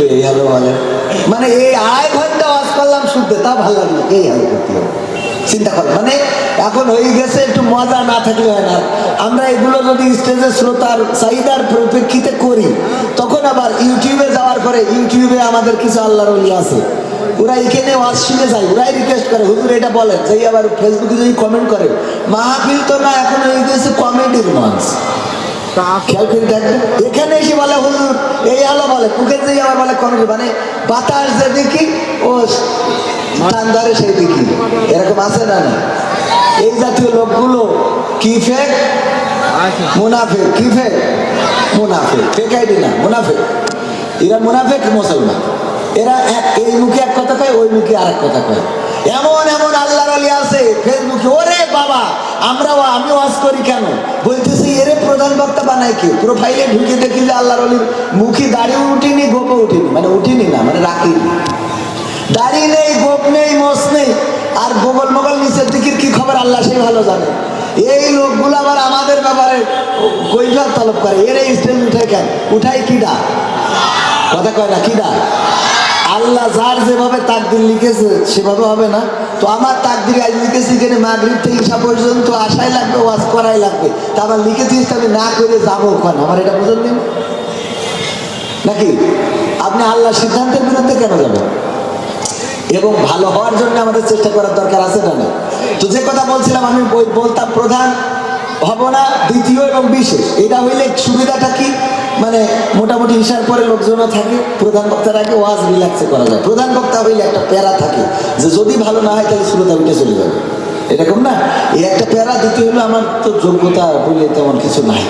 একটু এই হালে বলেন, মানে এই 2.5 ঘন্টা ওয়াজ করলাম শুনতে, তা ভালো লাগলো, এই হালে করতে হবে। চিন্তা করেন, মানে এখন হয়ে গেছে একটু মজা না থাকলে হয় না। আমরা এগুলো যদি স্টেজে শ্রোতার চাহিদার পরিপ্রেক্ষিতে করি, তখন আবার ইউটিউবে যাওয়ার পরে ইউটিউবে আমাদের কিছু আল্লাহর ওলি আছে, ওরা এখানে ওয়াজ শুনে যায়, ওরাই রিকোয়েস্ট করে হুজুর এটা বলেন, সেই আবার ফেসবুকে যদি কমেন্ট করে, মাহফিল তো না, এখন হয়ে গেছে কমেডির মঞ্চ। খেয়াল করে দেখবেন, এখানে এসে বলে হুজুর এই আলো বলে, মুখে যেই আবার বলে কমেডি, মানে বাতাস যে দেখি ও টান ধরে সেই দেখি, এরকম আছে না? না, এই জাতীয় লোকগুলো কি ফেক মুনাফেক, কি ফেক মুনাফেক, ফেক আইডি না, মুনাফেক। এরা মুনাফেক মুসলমান, এরা এই মুখে এক কথা কয়, ওই মুখে আরেক কথা কয়। এমন এমন আল্লাহর ওলি আছে ফেসবুকে, ওরে বাবা আমি ওয়াজ করি কেন বলতেছি, এরে প্রধান বক্তা বানায় কি? প্রোফাইলে ঢুকে দেখি যে আল্লাহর ওলির মুখে দাড়ি উঠিনি, গোপও উঠিনি, মানে উঠিনি না, মানে রাখিনি, দাড়ি নেই, গোপ নেই, মোষ নেই, আর গোগল মোগল নিচের দিকের কি খবর আল্লাহ সেই ভালো জানে। এই লোকগুলো আবার আমাদের ব্যাপারে কৈফিয়ত তলব করে, এর এই স্টেজ উঠে কেন? উঠাই কিডা? কথা কয় না, কিডা? আল্লাহ যার যেভাবে তাকদির লিখেছে সেভাবে হবে না তো। আমার তাকদির আজ লিখেছি এখানে মাগরিব থেকে ঈশা পর্যন্ত আসাই লাগবে, ওয়াজ করাই লাগবে, তা আমার লিখেছিস আমি না করে যাবো ওখানে, আমার এটা বুঝেন দিন নাকি? আপনি আল্লাহ সিদ্ধান্তের বিরুদ্ধে কেন যাবেন? এবং ভালো হওয়ার জন্য আমাদের চেষ্টা করার দরকার আছে না? না তো যে কথা বলছিলাম, আমি বলতাম প্রধান হব না, দ্বিতীয় এবং বিশেষ। এটা হইলে সুবিধাটা কি, মানে মোটামুটি ঈশার পরে লোকজনও থাকে, প্রধান বক্তার আগে ওয়াজ রিল্যাক্সে করা যায়। প্রধান বক্তা হইলে একটা প্যারা থাকে যে যদি ভালো না হয় তাহলে শ্রোতা উঠে চলে যাবে, এরকম না? এই একটা প্যারা। দ্বিতীয় হলো আমার তো যোগ্যতা বলে তেমন কিছু নাই,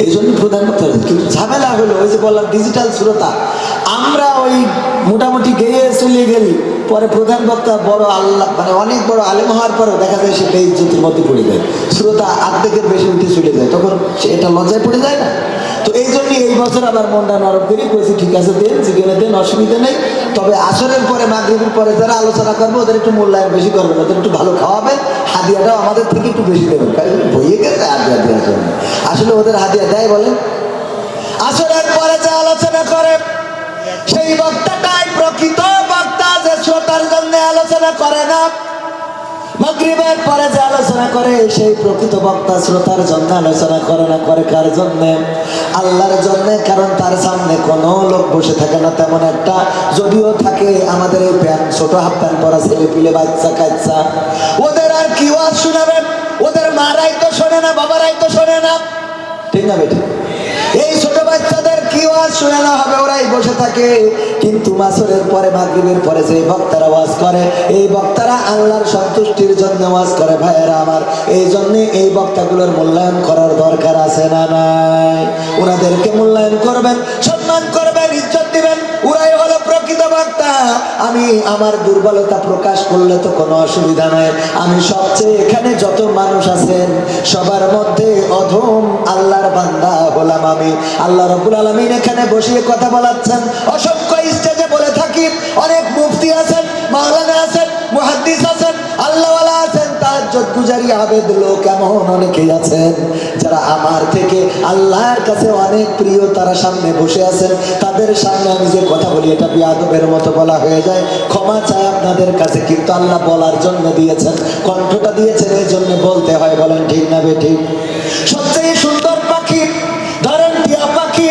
এই জন্য প্রধান বক্তা। কিন্তু ঝামেলা হলো ওই যে বললাম ডিজিটাল শ্রোতা, আমরা ওই মোটামুটি গেয়ে চলে গেলি, পরে প্রধান বক্তা বড় আল্লাহ মানে অনেক বড় আলেম হওয়ার পরেও দেখা যায় সে বেইজ্জতির মধ্যে পড়ে যায়, শ্রোতা অর্ধেকের বেশি উঠে চলে যায়, তখন সে এটা লজ্জায় পড়ে যায় না? তো এই জন্য এই বছর আবার মনটা নরম করে করেছি, ঠিক আছে দেন, যেখানে দেন, অসুবিধা নেই, তবে আসরের পরে মাগরিবের পরে যারা আলোচনা করবো ওদের একটু মূল্যায়ন বেশি করবেন, ওদের একটু ভালো খাওয়াবেন, হাদিয়াটাও আমাদের থেকে একটু বেশি দেবেন, কারণ বইয়ে গেছে হাদিয়া দেওয়ার জন্য। আসলে ওদের হাদিয়া দেয় বলেন? আসরের পরে যে আলোচনা করে সেই বক্তাটাই প্রকৃত বক্তা, যে শ্রোতার জন্য আলোচনা করে না। মাগরিবের পরে যে আলোচনা করে সেই প্রকৃত বক্তা শ্রোতার জন্য আলোচনা করে না। করে কার জন্য? আল্লাহর জন্য। কারণ তার সামনে কোনো লোক বসে থাকে না তেমন একটা, যদিও থাকে আমাদের এই প্যান্ট, ছোট হাফ প্যান্ট পরা ছেলে পিলে, বাচ্চা কাচ্চা, ওদের আর কি ওয়াজ শোনাবেন? ওদের মারাই তো শোনে না, বাবারাই তো শোনে না, ঠিক না বেঠিক? এই ছোট বাচ্চাদের কি ওয়াজ শোনানো হবে? ওরাই বসে থাকে। কিন্তু মাসরের পরে মাগরিবের পরে যে বক্তারা ওয়াজ করে, এই বক্তারা আল্লাহর সন্তুষ্টির জন্য ওয়াজ করে ভাইয়েরা আমার। এই জন্য এই বক্তাগুলোর মূল্যায়ন করার দরকার আছে না নাই? ওনাদেরকে মূল্যায়ন করবেন, সম্মান করবেন, ইজ্জত দিবেন, ওরাই হলো প্রকৃত বক্তা। আমি আমার দুর্বলতা প্রকাশ করলে তো কোনো অসুবিধা নাই। আমি সবচেয়ে এখানে যত মানুষ আছেন সবার মধ্যে অধম আল্লাহর বান্দা হলাম আমি। আল্লাহ রাব্বুল আলামিন এখানে বসিয়ে কথা বলাচ্ছেন, অসংখ্য স্টেজে বলে থাকি, অনেক মুফতি আছেন, মাওলানা আছেন, মুহাদ্দিস আছেন, আল্লাহওয়ালা আছেন, তাহাজ্জুদ গুজারি আবেদ লোক এমন অনেকেই আছেন যারা আমার থেকে আল্লাহর কাছে অনেক প্রিয়, তারা সামনে বসে আছেন। তাদের সামনে আমি যে কথা বলি এটা বিয়াদবের মতো বলা হয়ে যায়, ক্ষমা চাই আপনাদের কাছে। কিন্তু আল্লাহ বলার জন্য দিয়েছেন, কণ্ঠটা দিয়েছেন, এই জন্য বলতে হয়। বলেন ঠিক না বেঠিক? সবচেয়ে সুন্দর পাখি ধরেন টিয়া পাখি,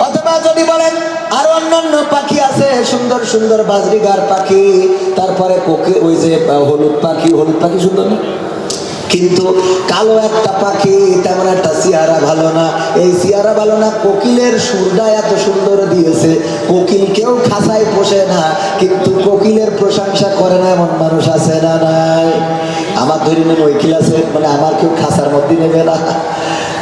অথবা যদি বলেন আর অন্যান্য পাখি আছে সুন্দর সুন্দর, বাজরিগার পাখি, তারপরে ওই যে হলুদ পাখি, হলুদ পাখি সুন্দর না? কিন্তু কালো একটা পাখি, তেমন একটা চেহারা ভালো না। এই চেহারা ভালো না, কোকিলের সুরটা এত সুন্দর দিয়েছে, কোকিল কেউ খাঁচায় পোষে না, কিন্তু কোকিলের প্রশংসা করে না এমন মানুষ আছে না নাই? আমার ধরে নেন ওইকিল আছে, মানে আমার কেউ খাঁচার মধ্যে নেবে না,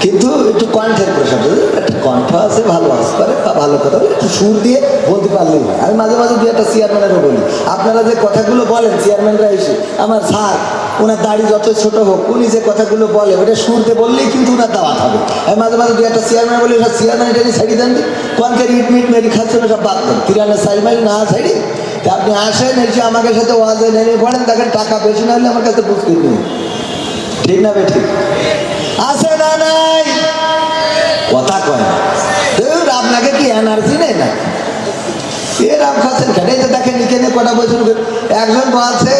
কিন্তু একটু কণ্ঠের প্রশংসা, একটা কণ্ঠ আছে, ভালো আওয়াজ করে বা ভালো কথা বলে, একটু সুর দিয়ে বলতে পারলেই হয়। আমি মাঝে মাঝে দু একটা চেয়ারম্যানেরও বলি, আপনারা যে কথাগুলো বলেন চেয়ারম্যানরা এসে, আমার স্যার ওনার দাড়ি যত ছোট হোক, উনি যে কথাগুলো বলে ওটা সুর দিয়ে বললেই কিন্তু ওনার দাওয়াত হবে। আমি মাঝে মাঝে দু একটা চেয়ারম্যান বলি, চেয়ারম্যান এটা ছাড়ি দেন, কোনকার ইট মিট মেরি খাচ্ছেন সব বাদ দেন, 93 মাইল না ছাড়ি তা আপনি আসেন, এসে আমাকে সাথে ওয়াজে নেমে পড়েন, দেখেন টাকা বেশি না হলে আমার কাছে বুঝতে নেই, ঠিক না বেঠিক? আছে না নাই? কথা কয় না, আপনাকে কি এনার্জি নেই না? এরাম খাচ্ছেন কেন? এই যে দেখেন এখানে কটা বছর একজন বলছে,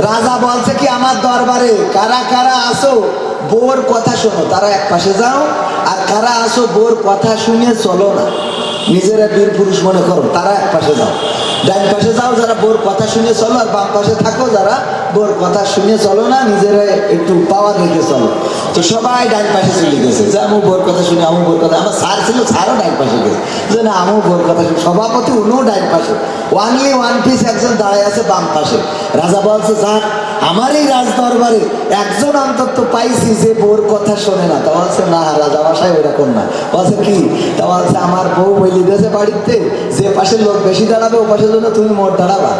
রাজা বলছে কি আমার দরবারে কারা কারা আসো বোর কথা শোনো, তারা এক পাশে যাও, আর কারা আসো বোর কথা শুনে চলো না, নিজেরা বীর পুরুষ মনে করো, তারা এক পাশে যাও। ডান পাশে যাও যারা বোর কথা শুনে চলো, আর বাম পাশে থাকো যারা বোর কথা শুনে চলো না, নিজেরা একটু পাওয়ার রেখে চলো। তো সবাই ডান পাশে চলে গেছে, যে আমু বোর কথা শুনে, আমু বোর কথা, আমার স্যার ছিল, স্যারও ডান পাশে গেছে, যে না আমু বোর কথা শুনে, সভাপতি উনিও ডান পাশে, ওয়ানলি ওয়ান পিস একজন দাঁড়ায় আছে বাম পাশে। রাজা বলছে যাক আমার এই রাজ দরবারে একজন অন্তত পাইছি যে বোর কথা শোনে না। তা বলছে না রাজা মশাই ওইরকম না। বলছে কি? তা বলছে আমার বউ বলি দিয়েছে বাড়িতে, যে পাশে লোক বেশি দাঁড়াবে ও পাশের জন্য তুমি মোট দাঁড়াবা।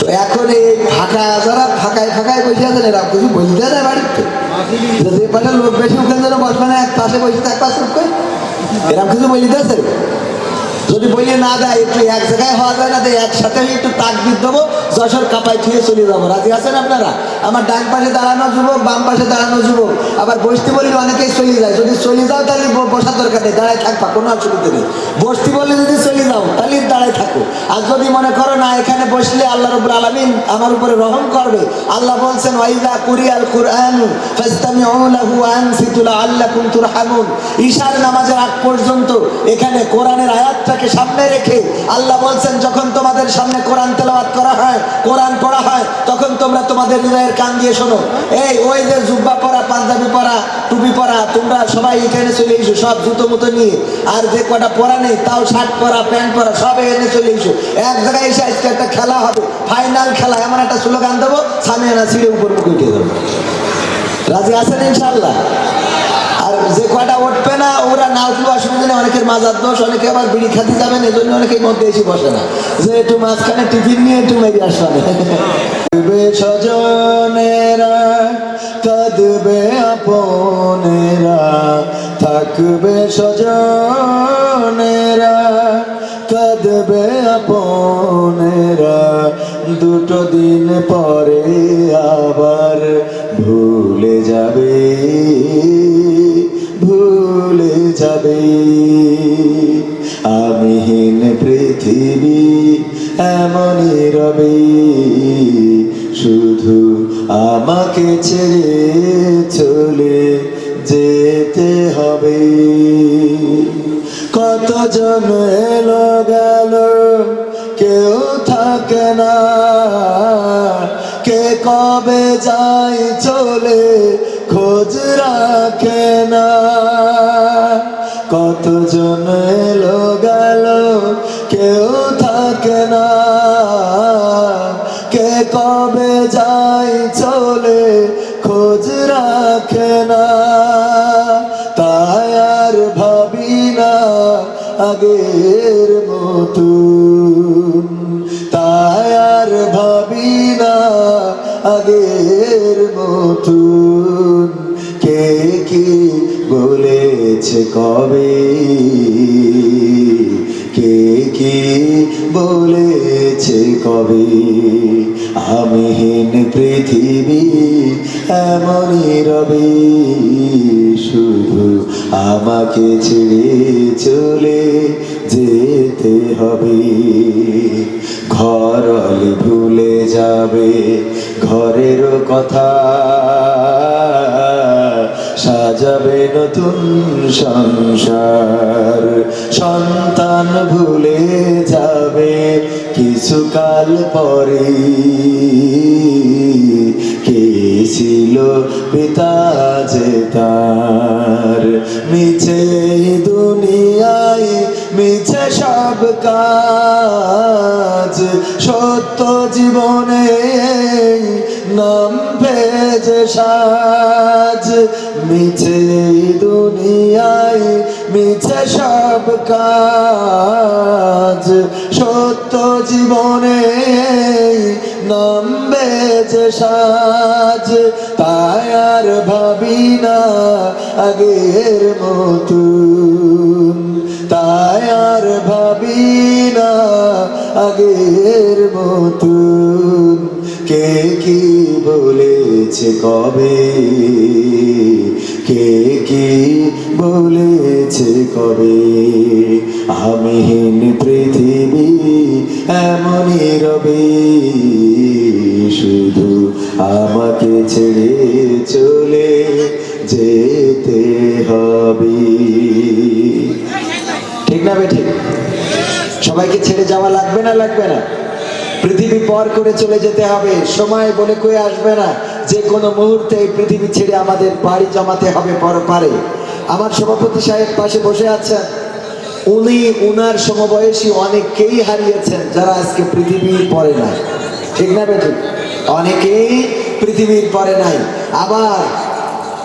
তো এখন এই ফাঁকা যারা ফাঁকায় ফাঁকায় বসে আছেন এরকম কিছু বলতে যায় বাড়িতে, যে পাশে লোক বেশি ওখানে যেন বসবে না, এক পাশে বসে এক পাশে এরকম কিছু বলিতেছে। যদি বইলে না দেয় একটু এক জায়গায় হওয়া যায় না, একসাথে একটু তাকবীর দেবো, যশোর কাপায় ছুঁয়ে চলে যাবো। রাজি আছেন আপনারা? আমার ডান পাশে দাঁড়ানো যুবক, বাম পাশে দাঁড়ানো যুবক। আবার বসতে বললে অনেকেই চলে যায়, যদি চলে যাও তাহলে বসার দরকার নেই, দাঁড়ায় থাকবা, কোনো অসুবিধা নেই। বসতে বললে যদি চলে যাও তাহলে দাঁড়ায় থাকো। আর যদি মনে করো না এখানে বসলে আল্লাহ রাব্বুল আলামিন আমার উপরে রহম করবে, আল্লাহ বলছেন ওয়াইযা কুরিয়াল কুরআনু ফাসতামিউ লাহু ওয়া আনসিতু লাআল্লাকুম তুরহামুন। ঈশার নামাজের আগ পর্যন্ত এখানে কোরআনের আয়াতটাকে সামনে রেখে আল্লাহ বলছেন যখন তোমাদের সামনে কোরআন তেলাওয়াত করা হয়, কোরআন পড়া হয়, তখন তোমরা তোমাদের হৃদয়ের কান দিয়ে শোনো। এই ওই যে জুব্বা পরা, পাঞ্জাবি পরা, টুপি পরা, তোমরা সবাই এখানে চলে এসো, সব জুতো মুতো নিয়ে। আর যে কটা পরা নেই তাও শার্ট পরা, প্যান্ট পরা, সব এখানে চলে এসো। এক জায়গায় এসে আজকে একটা খেলা হবে, ফাইনাল খেলা, এমন একটা স্লোগান দেবো, সামিয়ানা ছিঁড়ে উপর মুখে উঠে যাবে। রাজি আছেন ইনশাল্লাহ? আর যে কয়টা উঠবে না ওরা না উঠলেও অসুবিধা নেই, অনেকের মাজার দোষ, অনেকে আবার বিড়ি খাতে যাবেন, এই জন্য অনেকের মধ্যে এসে বসে না, যে একটু মাঝখানে টিফিন নিয়ে একটু মেরে আসবে। স্বজনেরা কাঁদবে আপনেরা, থাকবে স্বজনেরা কাঁদবে আপনেরা, দুটো দিন পরে আবার ভুলে যাবে, ভুলে যাবে। আমিহীন পৃথিবী এমনই রবে, শুধু আমাকে ছেড়ে চলে যেতে হবে। কতজন এলো গেল কেউ থাকে না, কে কবে যায় চলে খোঁজ রাখে না। কতজন এলো গেল কেউ থাকে না, কে কবে যায় চলে খোঁজ রাখে না। তাই আর ভাবি না আগের মতন, তাই আর ভাবি না আগের মতন। কে কি বলেছে কবে, কে কি বলেছে কবে, আমিহীন পৃথিবী এমনই রবে, শুধু আমাকে ছেড়ে চলে যেতে হবে। ঘরল ভুলে যাবে ঘরের কথা, সাজাবে নতুন সংসার। সন্তান ভুলে যাবে কিছুকাল পরে, কে ছিল পিতা যে তার। মিছে দুনিয়ায় মিছে সব কাজ, সত্য জীবনে নাম ভেজে সাজ। মিছে দুনিয়ায় মিছে সব কাজ, সত্য জীবনে নাম ভেজে সাজ। তাই আর ভাবি না আগের মতন, তাই আর ভাবি না আগের মতন। কে কি বলেছে কবে, কে কি বলেছে কবে, আমিহীন পৃথিবী এমনই রবে, শুধু আমাকে ছেড়ে চলে যেতে হবে। ঠিক না বে ঠিক? সবাইকে ছেড়ে যাওয়া লাগবে না লাগবে না? পৃথিবী পর করে চলে যেতে হবে, সময় বলে কয়ে আসবে না। যে কোনো মুহূর্তে এই পৃথিবী ছেড়ে আমাদের পাড়ি জমাতে হবে পরপারে। আমার সভাপতি সাহেব পাশে বসে আছেন, উনি উনার সমবয়সী অনেককেই হারিয়েছেন যারা আজকে পৃথিবীর পরে নাই। ঠিক না বেঠিক? অনেকেই পৃথিবীর পরে নাই। আবার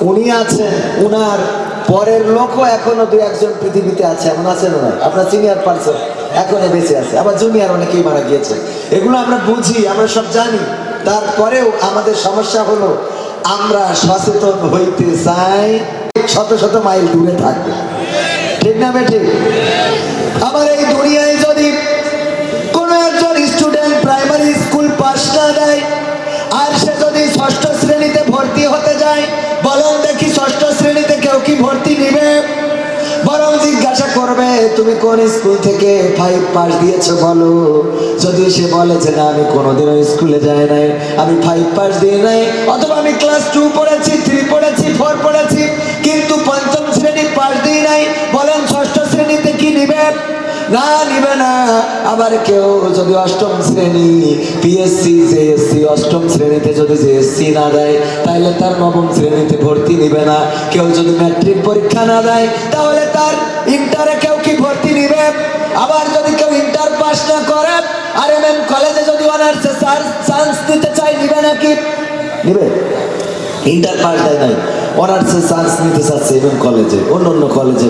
উনি আছেন, উনার পরের লোকও এখনো দু একজন পৃথিবীতে আছে, এমন আছেন না? আপনার সিনিয়র পার্সন এখনো বেঁচে আছে, আবার জুনিয়র অনেকেই মারা গিয়েছে। এগুলো আমরা বুঝি, আমরা সব জানি। তারপরেও আমাদের সমস্যা হলো আমরা সচেতন হইতে চাই, শত শত মাইল দূরে থাকবে। ঠিক না বেঠিক? আমার এই দুনিয়ায় যদি কোনো একজন স্টুডেন্ট প্রাইমারি স্কুল পাস না দেয়, আর সে যদি ষষ্ঠ শ্রেণীতে ভর্তি হতে যায়, বলুন দেখি ষষ্ঠ শ্রেণীতে কেউ কি ভর্তি নিবে? বরং জিজ্ঞাসা করবে তুমি কোন স্কুল থেকে 5 পাস দিয়েছো বলো। যদি সে বলে যে না আমি কোনোদিনও স্কুলে যাই নাই, আমি 5 পাস দিয়ে নাই, অথবা আমি ক্লাস 2 পড়েছি, 3 পড়েছি, 4 পড়েছি, কিন্তু পঞ্চম শ্রেণী পাস দিই নাই, বলেন ষষ্ঠ শ্রেণীতে কি নিবে? না, নিবে না। আবার কেউ যদি অষ্টম শ্রেণী পিএসসি জেএসসি অষ্টম শ্রেণীতে যদি জেএসসি না দেয়, তাহলে তার নবম শ্রেণীতে ভর্তি নিবে না। কেউ যদি ম্যাট্রিক পরীক্ষা না দেয়, তাহলে তার ইন্টারে কেউ কি ভর্তি নিবে? আবার যদি কেউ ইন্টার পাস না করে আর এমএম কলেজে যদি অনার্সে চান্স দিতে চাই, নিবে নাকি? নিবে? ইন্টার পাস দেয় নাই, অনার্সে চান্স নিতে চাচ্ছে এবং কলেজে, অন্য অন্য কলেজে,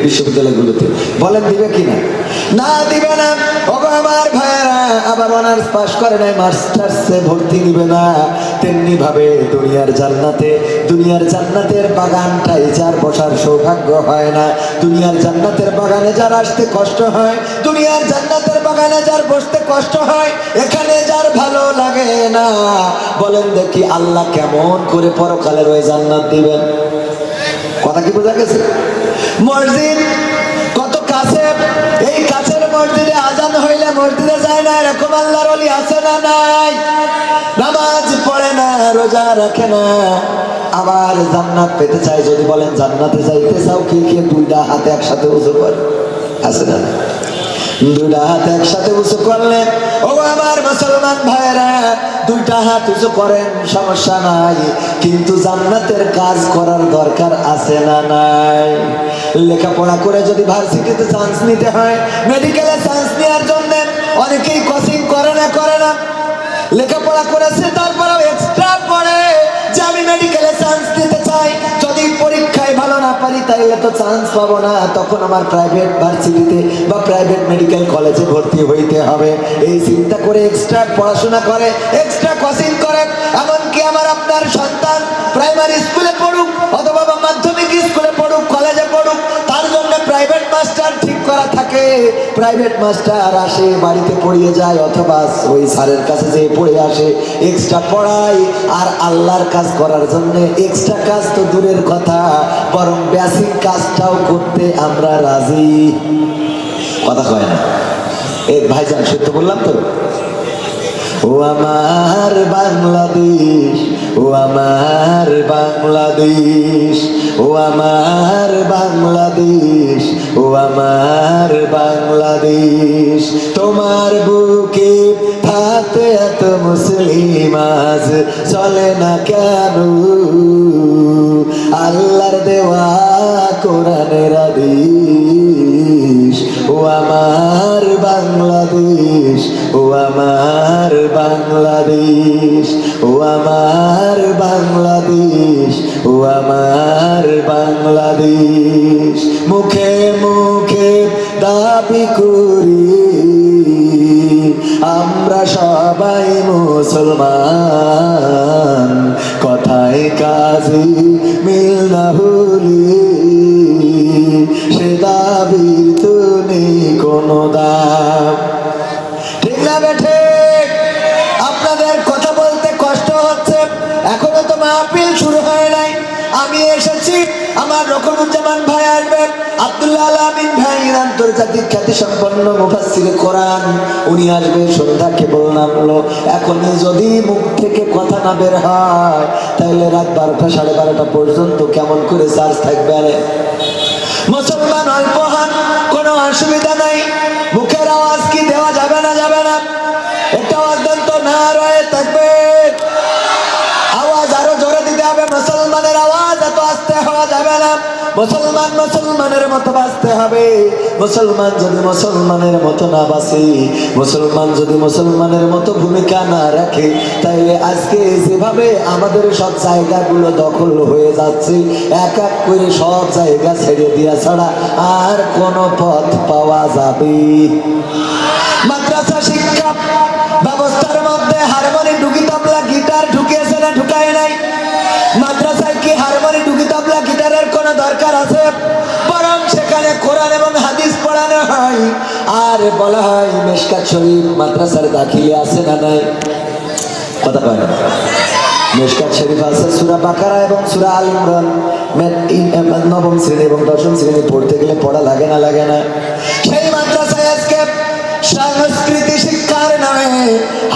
বিশ্ববিদ্যালয়গুলোতে, বলেন দিবে কিনা? না, দিবে না। ওগো আমার ভাইয়েরা, আবার অনার্স পাস করে নাই, মাস্টার্সে ভর্তি নিবে না। তেমনি ভাবে দুনিয়ার জান্নাতের বাগানটাই যার বসার সৌভাগ্য হয় না, দুনিয়ার জান্নাতের বাগানে যার আসতে কষ্ট হয়, দুনিয়ার জান্নাতের বাগানে যার বসতে কষ্ট হয়, এখানে যার ভালো লাগে না, বলেন দেখি আল্লাহ কেমন করে পরকালের ওই জান্নাত দিবেন? কথা কি বোঝা গেছে? মসজিদ কত কাছে, এই কাছের মসজিদে আজান হইলে মসজিদে যায় না, এরকম আল্লাহর ওলি আছে না নাই? নামাজ পড়ে না, রোজা রাখে না, আবার জান্নাত পেতে চাই। যদি বলেন জান্নাতে যাইতে চাও, কে কে দুইটা হাতে একসাথে উঁচু করে? আছে না? দুইটা হাত একসাথে উঁচু করলে, ও আমার মুসলমান ভাইরা, দুইটা হাত উঁচু করেন, সমস্যা নাই, কিন্তু জান্নাতের কাজ করার দরকার আছে না নাই? লেখাপড়া করে যদি ভার্সিটিতে চান্স নিতে হয়, মেডিকেলে চান্স নেওয়ার জন্য অনেকেই কোচিং করে না, লেখাপড়া করেছে তারপরেও এক্সট্রা পড়ে যে আমি মেডিকেলে চান্স নিতে চাই, যদি পরীক্ষায় ভালো না পারি তাইলে তো চান্স পাবো না, তখন আমার প্রাইভেট ভার্সিটিতে বা প্রাইভেট মেডিকেল কলেজে ভর্তি হইতে হবে। এই চিন্তা করে এক্সট্রা পড়াশোনা করে, এক্সট্রা কোচিং করে। এমনকি আমার আপনার সন্তান প্রাইমারি স্কুলে পড়ুক অথবা মাধ্যমিক স্কুলে পড়ুক, কলেজে পড়ুক, তার জন্য প্রাইভেট মাস্টার ঠিক করা থাকে। প্রাইভেট মাস্টার আসে, বাড়িতে পড়িয়ে যায়, অথবা ওই স্যারের কাছে যেয়ে পড়ে আসে, এক্সট্রা পড়াই। আর আল্লাহর কাজ করার জন্য এক্সট্রা কাজ তো দূরের কথা, বরং বেসিক কাজটাও করতে আমরা রাজি। কথা কয় না? এই ভাইজান সত্য বললাম তো? ও আমার বাংলাদেশ, ও আমার বাংলাদেশ, ও আমার বাংলাদেশ, ও আমার বাংলাদেশ, তোমার বুকে থাকতে এত মুসলিম আজ চলে না কেন? আল্লাহর দেওয়া কোরআনের আদেশ, ও আমার বাংলাদেশ, ও আমার বাংলাদেশ, ও আমার বাংলাদেশ, ও আমার বাংলাদেশ। মুখে মুখে দাবি করি আমরা সবাই মুসলমান, কথায় কাজে মিল না হলে সে দাবির তো নেই কোনো দাম। ঠিক না বেঠে? আপনাদের কথা বলতে কষ্ট হচ্ছে, এখনো তো মাহফিল শুরু হয় নাই। আমি এসেছি, আমার রকমুজ্জামান ভাই আসবেন, আব্দুল্লাহ আলামিন ভাই, ইরান্ত আন্তর্জাতিক খ্যাতি সম্পন্ন মুফাসসিরে কোরআন, উনি আসবে, সন্ধ্যা কেবল নামলো, এখনই যদি মুখ থেকে কথা না বের হয় তাহলে রাত 12টা 12:30 পর্যন্ত কেমন করে চার্জ থাকবে? আরে মুসলমান অল্প হন, কোনো অসুবিধা নাই, মুখের আওয়াজ কি দেওয়া যাবে না? যাবে না। একটা আওয়াজ দেন তো, না রয়ে থাকবে, আওয়াজ আরো জোরে দিতে হবে। মুসলমানের আওয়াজ এত আস্তে হওয়া যাবে না। মুসলমান মুসলমানের মতো বাঁচতে হবে। মুসলমান যদি মুসলমানের মতো না বাঁচে, মুসলমান যদি মুসলমানের মতো ভূমিকা না রাখে, তাইলে আজকে যেভাবে আমাদের সব জায়গাগুলো দখল হয়ে যাচ্ছে, এক এক করে সব জায়গা ছেড়ে দেওয়া ছাড়া আর কোনো পথ পাওয়া যাবে? মাদ্রাসা শিক্ষা ব্যবস্থার মধ্যে হারমোনি, ডুগি, তবলা, গিটার ঢুকিয়েছে না ঢুকায় নাই? মাদ্রাসায় কি হারমোনি, ডুগি, তবলা, গিটারের কোনো দরকার আছে? বরং সেখানে কোরআন এবং হাদিস পড়ানো হয়, আর বলা হয় মিশকাত শরীফ মাদ্রাসার দাখিলে আছে না নাই? কথা কয় না? মিশকাত শরীফ আছে, সূরা বাকারা এবং সূরা আল ইমরান নবম শ্রেণী এবং দশম শ্রেণী পড়তে গেলে পড়া লাগে না? লাগে না? সেই মাদ্রাসায় আজকে সংস্কৃতি শিক্ষার নামে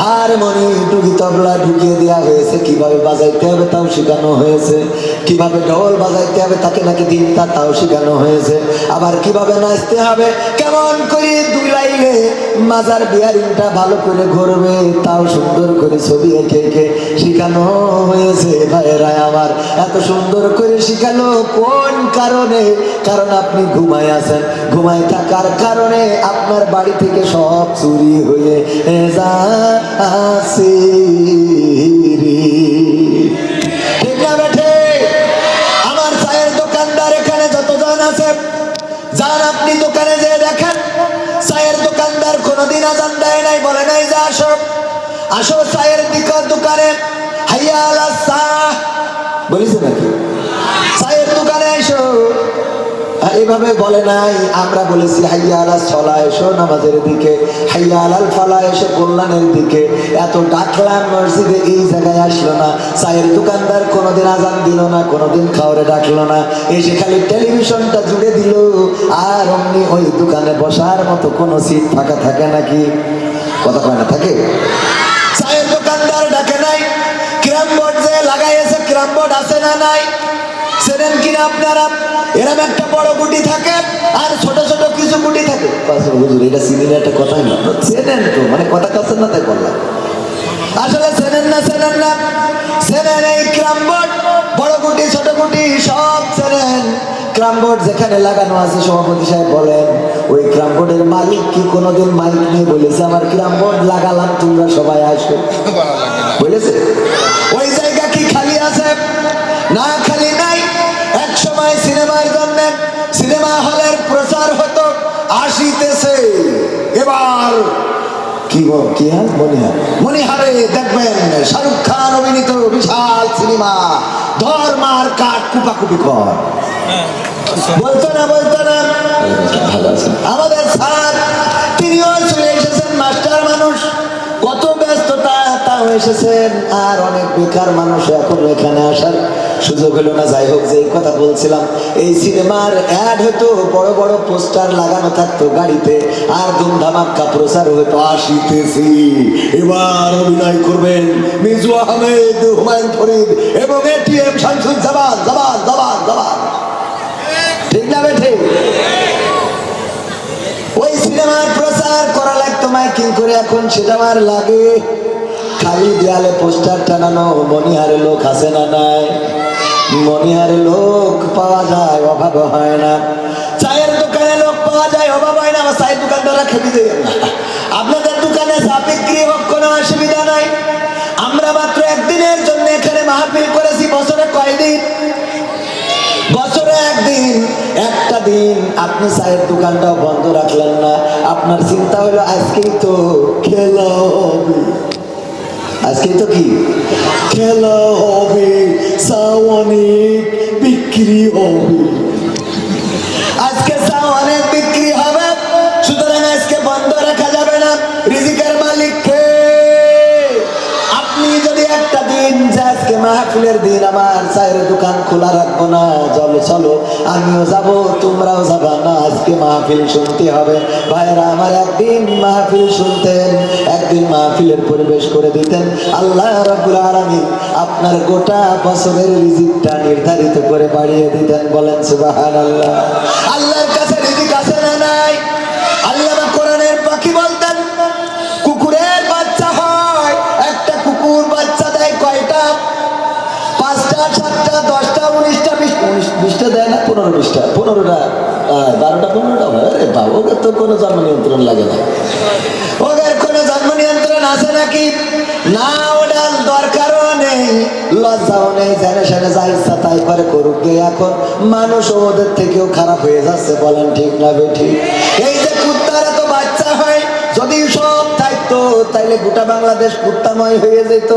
হারমোনি, ডুগি, তবলা ঢুকিয়ে দেওয়া হয়েছে। কিভাবে বাজাইতে হবে তাও শেখানো হয়েছে, কিভাবে ঢোল বাজাইতে হবে তাকে নাকি দিনটা তাও শেখানো হয়েছে, আবার কিভাবে নাচতে হবে, কেমন করে দুই লাইনে মাজার বিয়ারিংটা ভালো করে ঘুরবে তাও সুন্দর করে ছবি এঁকে এঁকে শেখানো হয়েছে। ভাইয়েরা আমার, এত সুন্দর করে শেখালো কোন কারণে? কারণ আপনি ঘুমায় আছেন, ঘুমায় থাকার কারণে আপনার বাড়ি থেকে সব চুরি হয়ে যাচ্ছে। ঠিক না বেঠে? আমার চায়ের দোকানদার এখানে যতজন আছে, যান আপনি দোকানে যেয়ে দেখেন, চায়ের দোকানদার কোনোদিন আজান দেয় নাই, বলে নাই যে আসো আসো চায়ের দোকানে, হাইয়া আলাস সাহ বলেছে নাকি? চায়ের দোকানে এসো, এইভাবে বলে নাই। আমরা বলেছি হাইয়া আলাস সলা, এসো নামাজের দিকে, হাইয়া আলাল ফালা, এসো কল্যাণের দিকে। এত ডাকলাম মসজিদে, এই জায়গায় আসলো না। চায়ের দোকানদার কোনোদিন আজান দিল না, কোনোদিন খাওয়ারে ডাকলো না, এসে খালি টেলিভিশনটা জুড়ে দিল, আর অমনি ওই দোকানে বসার মতো কোনো সিট ফাঁকা থাকে নাকি? কথা কয় না? থাকে। চায়ের দোকানদার ডাকে নাই, ক্যারাম বোর্ড যে লাগাইছে, ক্যারাম বোর্ড আছে না নাই? চেনেন কিনা আপনারা? এরকম একটা বড় গুটি থাকে আর ছোট ছোট কিছু গুটি থাকে। হুজুর এটা চিনেন, একটা কথাই না, চেনেন তো, মানে কথা কাছেন না তাই বললাম। আসলে চেনেন না, চেনেন না, চেনেন এই ক্যারাম বোর্ড, বড় গুটি ছোট গুটি সব চেনেন। ক্যারাম বোর্ড যেখানে লাগানো আছে, সভাপতি সাহেব বলেন, ওই ক্যারাম বোর্ডের মালিক কি কোনোদিন মাইক নিয়ে বলেছে আমার ক্যারাম বোর্ড লাগালাম তোমরা সবাই আসো? বলেছে? ওই জায়গা কি খালি আছে? না, খালি নাই। এক সময় সিনেমার জন্য সিনেমা হলের প্রচার হতো, আসিতেছে এবার কি হাল মনিহারে দেখবেন শাহরুখ খান অভিনীত বিশাল সিনেমা, ধর্মার কাঠ কুপাকুপি কর। বলতো না? বলতো না? আমাদের স্যার, তিনিও চলে এসেছেন, মাস্টার মানুষ, কত ব্যস্ততা, তাও এসেছেন। আর অনেক বেকার মানুষ এখন এখানে আসার সুযোগ হলো না। যাই হোক, যে কথা বলছিলাম, এই সিনেমার অ্যাড হতো, বড় বড় পোস্টার লাগানো থাকতো গাড়িতে, আর ধুমধামাক্কা প্রচার হতো, আসিতেছি এবার অভিনয় করবেন মিজু আহমেদ, হুমায়ুন ফরিদ এবং এটিএম শামসুজ্জামান। জবান জবান জবান, ঠিক না বেঠে? ওই সিনেমার প্রচার করা লাগতো মাইকিং করে, এখন সেটা আর লাগে? খালি দেয়ালে পোস্টার টানানো। মনিহারে লোক আছে না নাই? মনিহারে লোক পাওয়া যায়, অভাব হয় না। চায়ের দোকানে লোক পাওয়া যায়, অভাব হয় না। আমার চায়ের দোকানদাররা খেতে দেবেন না। আপনাদের দোকানে চা বিক্রি হোক, কোনো অসুবিধা নাই। আমরা মাত্র একদিনের জন্য এখানে মাহফিল করেছি। বছরে কয়দিন? বছরে একদিন। একটা দিন আপনি চায়ের দোকানটাও বন্ধ রাখলেন না। আপনার চিন্তা হলো আজকেই তো খেলা হবে, আজকেই তো কি খেলা হবে, চা অনেক বিক্রি হবে, আজকে চা অনেক বিক্রি হবে, সুতরাং আজকে বন্ধ রাখা যাবে না। রিজিকের মালিক কে? আপনি যদি একটা দিন যে আজকে মাহফিল মাহফিলের দিন আমার চায়ের দোকান খোলা রাখবো না, চলো চলো আমিও যাব তোমরাও যাবা না, আজকে মাহফিল শুনতে হবে। ভাইরা আমার একদিন মাহফিল শুনতেন, একদিন মাহফিলের পরিবেশ করে দিতেন, আল্লাহ রাব্বুল আলামিন আপনার গোটা বছরের রিজিকটা নির্ধারিত করে বাড়িয়ে দিতেন। বলেন সুবহানাল্লাহ। আল্লাহর কাছে রিজিক আছে না নাই? আল্লাহ কোরআনের পাখি বলতেন কুকুরের বাচ্চা হয়, একটা কুকুর বাচ্চা দেয় কয়টা? 5টা 7টা 10টা 19টা 20টা দেয় না, 15-20টা 15টা 12টা 15টা হয়। আরে বাবা, ওদের তো কোনো জন্ম নিয়ন্ত্রণ লাগে না, ওদের কোনো জন্ম নিয়ন্ত্রণ আছে নাকি? না, ওটার দরকারও নেই, লজ্জাও নেই, জেনে শুনে যা ইচ্ছা তাই করে করুক গে। এখন মানুষ ওদের থেকেও খারাপ হয়ে যাচ্ছে। বলেন ঠিক না বেঠিক? এই যে কুত্তার এত বাচ্চা হয়, যদি সব থাকতো তাইলে গোটা বাংলাদেশ কুত্তাময় হয়ে যেত।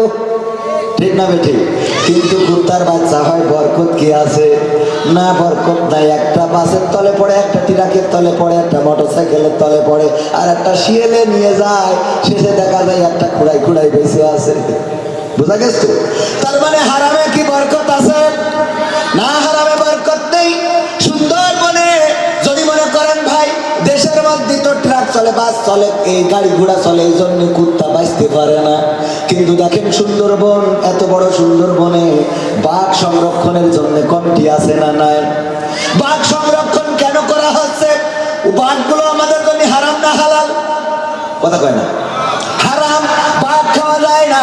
ঠিক না বেঠিক? কিন্তু কুত্তার বাচ্চা হয়, বরকত কি আছে? না, বরকত নাই। একটা বাসের তলে পড়ে, একটা ট্রাকের তলে পড়ে, একটা মোটরসাইকেলের তলে পড়ে, আর একটা শিয়ালে নিয়ে যায়, শেষে দেখা যায় একটা খুঁড়াই খুঁড়াই বেঁচে আছে। বুঝা গেছে? তার মানে হারামে কি বরকত আছে? না, হারামে বরকত নেই। সুন্দরবনে যদি মনে করেন ভাই দেশের মধ্যে তো ট্রাক চলে, বাস চলে, এই গাড়ি ঘোড়া চলে, এই জন্য কুত্তা বাঁচতে পারে না। কিন্তু দেখেন সুন্দরবন, এত বড় সুন্দরবনে বাঘ সংরক্ষণের জন্য কমিটি আছে না নাই? বাঘ সংরক্ষণ কেন করা হচ্ছে? বাঘগুলো আমাদের জন্য হারাম না হালাল? কথা কয় না? হারাম, বাঘ খাওয়া যায় না।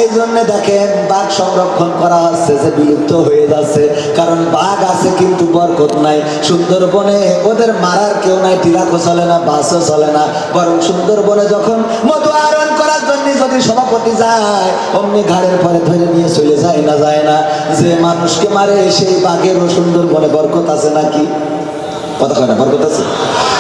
এই জন্য দেখেন বাঘ সংরক্ষণ করা হচ্ছে, যে বিলুপ্ত হয়ে যাচ্ছে। কারণ বাঘ আছে কিন্তু বরকত নাই। সুন্দরবনে ওদের মারার কেউ নাই, টিরাকও চলে না, বাসও চলে না। বরং সুন্দরবনে যখন মধু আহরণ করার জন্য যদি সভাপতি যায়, অমনি ঘাড়ের পরে ধরে নিয়ে চলে যায় না, যায় না। যে মানুষকে মারে সেই বাঘেরও সুন্দরবনে বরকত আছে নাকি? কথা কয় না? বরকত আছে।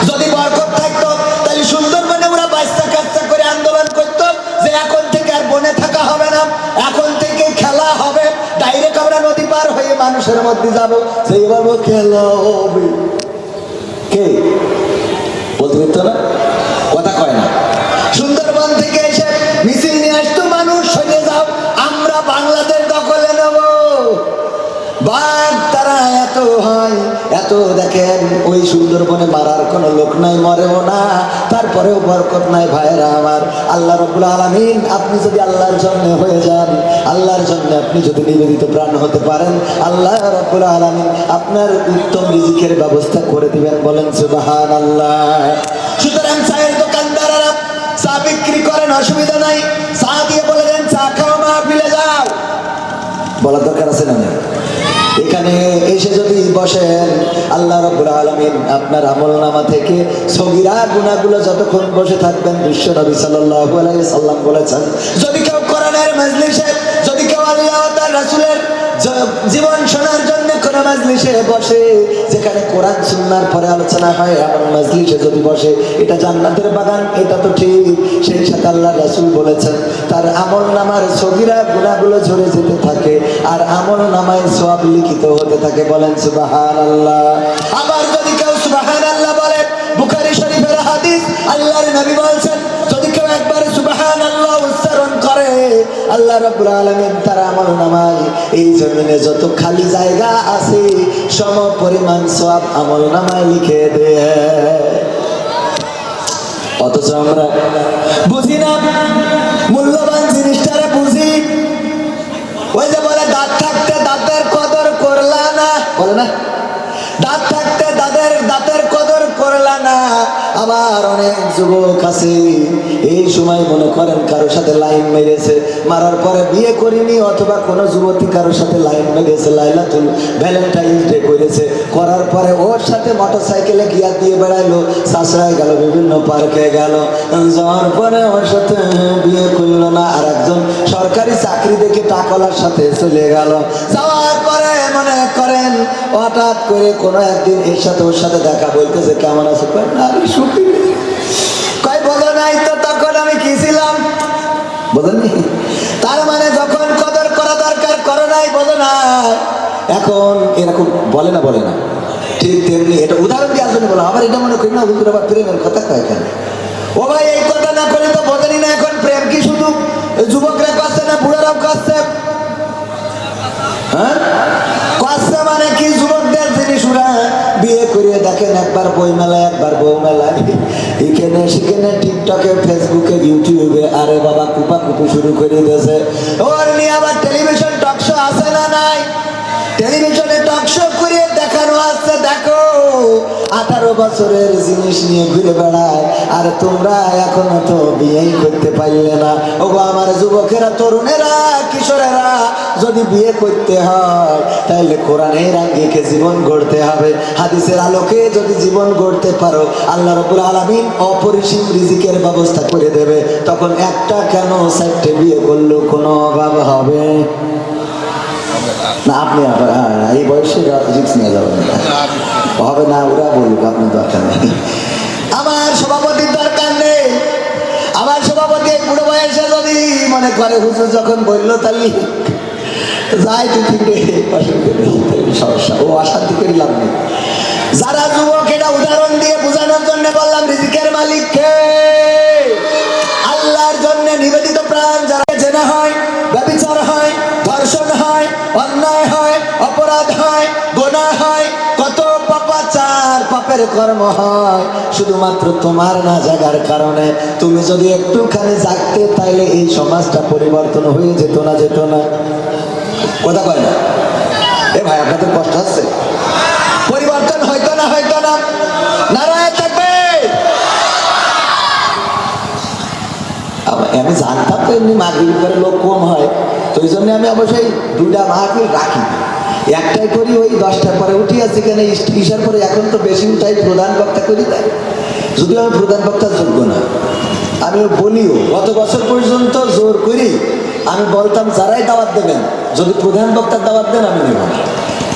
যদি বরকত থাকতো তাহলে সুন্দরবনে ওরা বাচ্চা কাচ্চা করে আন্দোলন করতো যে এখন থেকে আর বনে থাকা হবে না, এখন থেকে খেলা হবে, ডাইরেক্ট আমরা নদী পার হয়ে মানুষের মধ্যে যাবো, সেই বলবো খেলা হবে। কে বলতে পারতো না? কথা কয় না? সুন্দরবন থেকে এসে মিছিল নিয়ে আসতো মানুষ, সরে যাও, আমরা বাংলাদেশ দখলে নেব। বাঘ তারা এত হয়, এত দেখেন ওই সুন্দরবনে মারার কোনো লোক নাই, মরেও না, তারপরেও বরকত নাই। ভাইরা আমার, আল্লাহ রাব্বুল আলামিন আপনি যদি আল্লাহর জন্য হয়ে যান, আল্লাহর জন্য আপনি যদি নিবেদিত প্রাণ হতে পারেন, আল্লাহ রাব্বুল আলামিন আপনার উত্তম রিজিকের ব্যবস্থা করে দিবেন। বলেন সুবহানাল্লাহ। সুতরাং চায়ের দোকানদাররা চা বিক্রি করেন, অসুবিধা নাই, চা দিয়ে বলে দেন চা খাওয়া মাহফিলে যাও। বলার দরকার আছে না? এখানে এসে যদি বসেন, আল্লাহ রাব্বুল আলামিন আপনার আমলনামা থেকে সগীরা গুনাহগুলো যতক্ষণ বসে থাকবেন, বিশ্ব নবী সাল্লাল্লাহু আলাইহি সাল্লাম বলেছেন, যদি কেউ কোরআনের মজলিসে, যদি কেউ আল্লাহ ও তার রাসূলের জীবন শোনার জন্য কোন মজলিসে বসে, যেখানে কোরআন সুন্নাহর পরে আলোচনা হয়, এমন মজলিসে যদি বসে, এটা জান্নাতের বাগান, এটা তো ঠিক। সেই সাথে আল্লাহ রাসূল বলেছেন তার আমলনামার সগীরা গুনাহগুলো ঝরে যেতে থাকে, আর আমলনামায় সওয়াব লিখিত হতে থাকে। বলেন সুবহানাল্লাহ। আবার যদি কেউ সুবহানাল্লাহ বলে, বুখারী শরীফের হাদিস, আল্লাহর নবী বলেছেন যদি কেউ একবার সুবহানাল্লাহ উচ্চারণ করে, আল্লাহ রাব্বুল আলামিন তার আমলনামায় এই জমিনে যত খালি জায়গা আছে সম পরিমাণ সওয়াব আমলনামায় লিখে দেয়। অথচ আমরা বুঝি না, মূল্যবান জিনিসটারে বুঝি। ওই যে বলে দাঁত থাকতে দাঁতের কদর করলা না, বলে না? দাঁত থাকতে দাঁতের কদর করলা না। আবার অনেক যুবক আছে এই সময় মনে করেন কারোর সাথে লাইন মেরেছে, মারার পরে বিয়ে করিনি, অথবা কোনো যুবতী কারোর সাথে লাইন মেরেছে, লাইলাতুল ভ্যালেন্টাইন্স ডে করেছে, করার পরে ওর সাথে মোটরসাইকেলে গিয়া দিয়ে বেড়াইলো, সাসরায় গেল, বিভিন্ন পার্কে গেল, যাওয়ার পরে ওর সাথে বিয়ে করলো না, আর একজন সরকারি চাকরি দেখে টাকলার সাথে চলে গেল। যাওয়ার পরে মনে করেন হঠাৎ করে কোনো একদিন এর সাথে ওর সাথে দেখা, বলতেছে কেমন আছে, কয় বলো নাই তো তখন আমি কি ছিলাম, বলেননি? তার মানে যখন কদর করা দরকার করো নাই, বলো না। এখন এরকম বলে না, বলে না? ঠিক তেমনি এটা উদাহরণ দিয়ে আসলে বলো। আবার এটা মনে করি না হুজুর আবার প্রেমের কথা কয় কেন? ও ভাই এই কথা না করলে তো বোঝেনি না এখন প্রেম কি শুধু যুবকরা করছে না বুড়ারাও করছে? বিয়ে করিয়ে দেখেন, একবার বই মেলায় একবার বউ মেলায়, এখানে সেখানে টিকটকে ফেসবুকে ইউটিউবে আরে বাবা কুপা কুপি শুরু করে দিয়েছে। ওর নিয়ে আবার টেলিভিশন টক শো আছে না নাই? টেলিভিশনে টক শো করে দেখানো আসছে, দেখো 18 বছরের জিনিস নিয়ে ঘুরে বেড়ায়, আর তোমরা এখনো তো বিয়েই করতে পারলে না। ওগো আমার যুবকেরা, তরুণেরা, কিশোরেরা, যদি বিয়ে করতে হয় তাহলে কোরআনের আঙ্গিকে জীবন গড়তে হবে। হাদিসের আলোকে যদি জীবন গড়তে পারো, আল্লাহ রাব্বুল আলামিন অপরিসীম রিজিকের ব্যবস্থা করে দেবে। তখন একটা কেন 4টে বিয়ে করলেও কোনো অভাব হবে না। আপনি আবার এই বয়সে রিস্ক নিয়ে যাবেন না, হবে না, ওরা বলুক, আপনার দরকার নেই, আমার সভাপতির দরকার নেই। আমার সভাপতি বুড়ো বয়সে যদি মনে করে হুজুর যখন বললো তাহলে যাই পৃথিবীতে অসুবিধা নেই, সমস্যা, ও অশান্তি করে লাভ নেই। যারা যুবক, এটা উদাহরণ দিয়ে বোঝানোর জন্য বললাম, রিজিকের মালিক কে? আল্লাহর জন্য নিবেদিত প্রাণ যারা জেনা হয়, ব্যভিচার হয়, ধর্ষণ হয়, অন্যায় হয়, অপরাধ হয়, গুনাহ হয়, কত পাপাচার পাপের কর্ম হয়, শুধুমাত্র তোমার না জাগার কারণে। তুমি যদি একটুখানি জাগতে তাইলে এই সমাজটা পরিবর্তন হয়ে যেত না, যেত না? কথা কয় না? এ ভাই, আপনাদের কষ্ট হচ্ছে? পরিবর্তন হইতো না, হইতো না? নারায় থাকবে। আমি জানতাম তো এমনি মাহফিল করে লোক কম হয়, তো ওই জন্য আমি অবশ্যই 2টা মাহফিল রাখি, একটাই করি ওই 10টার পরে উঠি, আর সেখানে ইশার পরে এখন তো বেশি উঠাই, প্রধান বক্তা করি। তাই যদিও আমি প্রধান বক্তার যোগ্য না, আমি বলিও, গত বছর পর্যন্ত জোর করি আমি বলতাম যারাই দাওয়াত দেবেন, যদি প্রধান বক্তার দাওয়াত দেন আমি নেব না,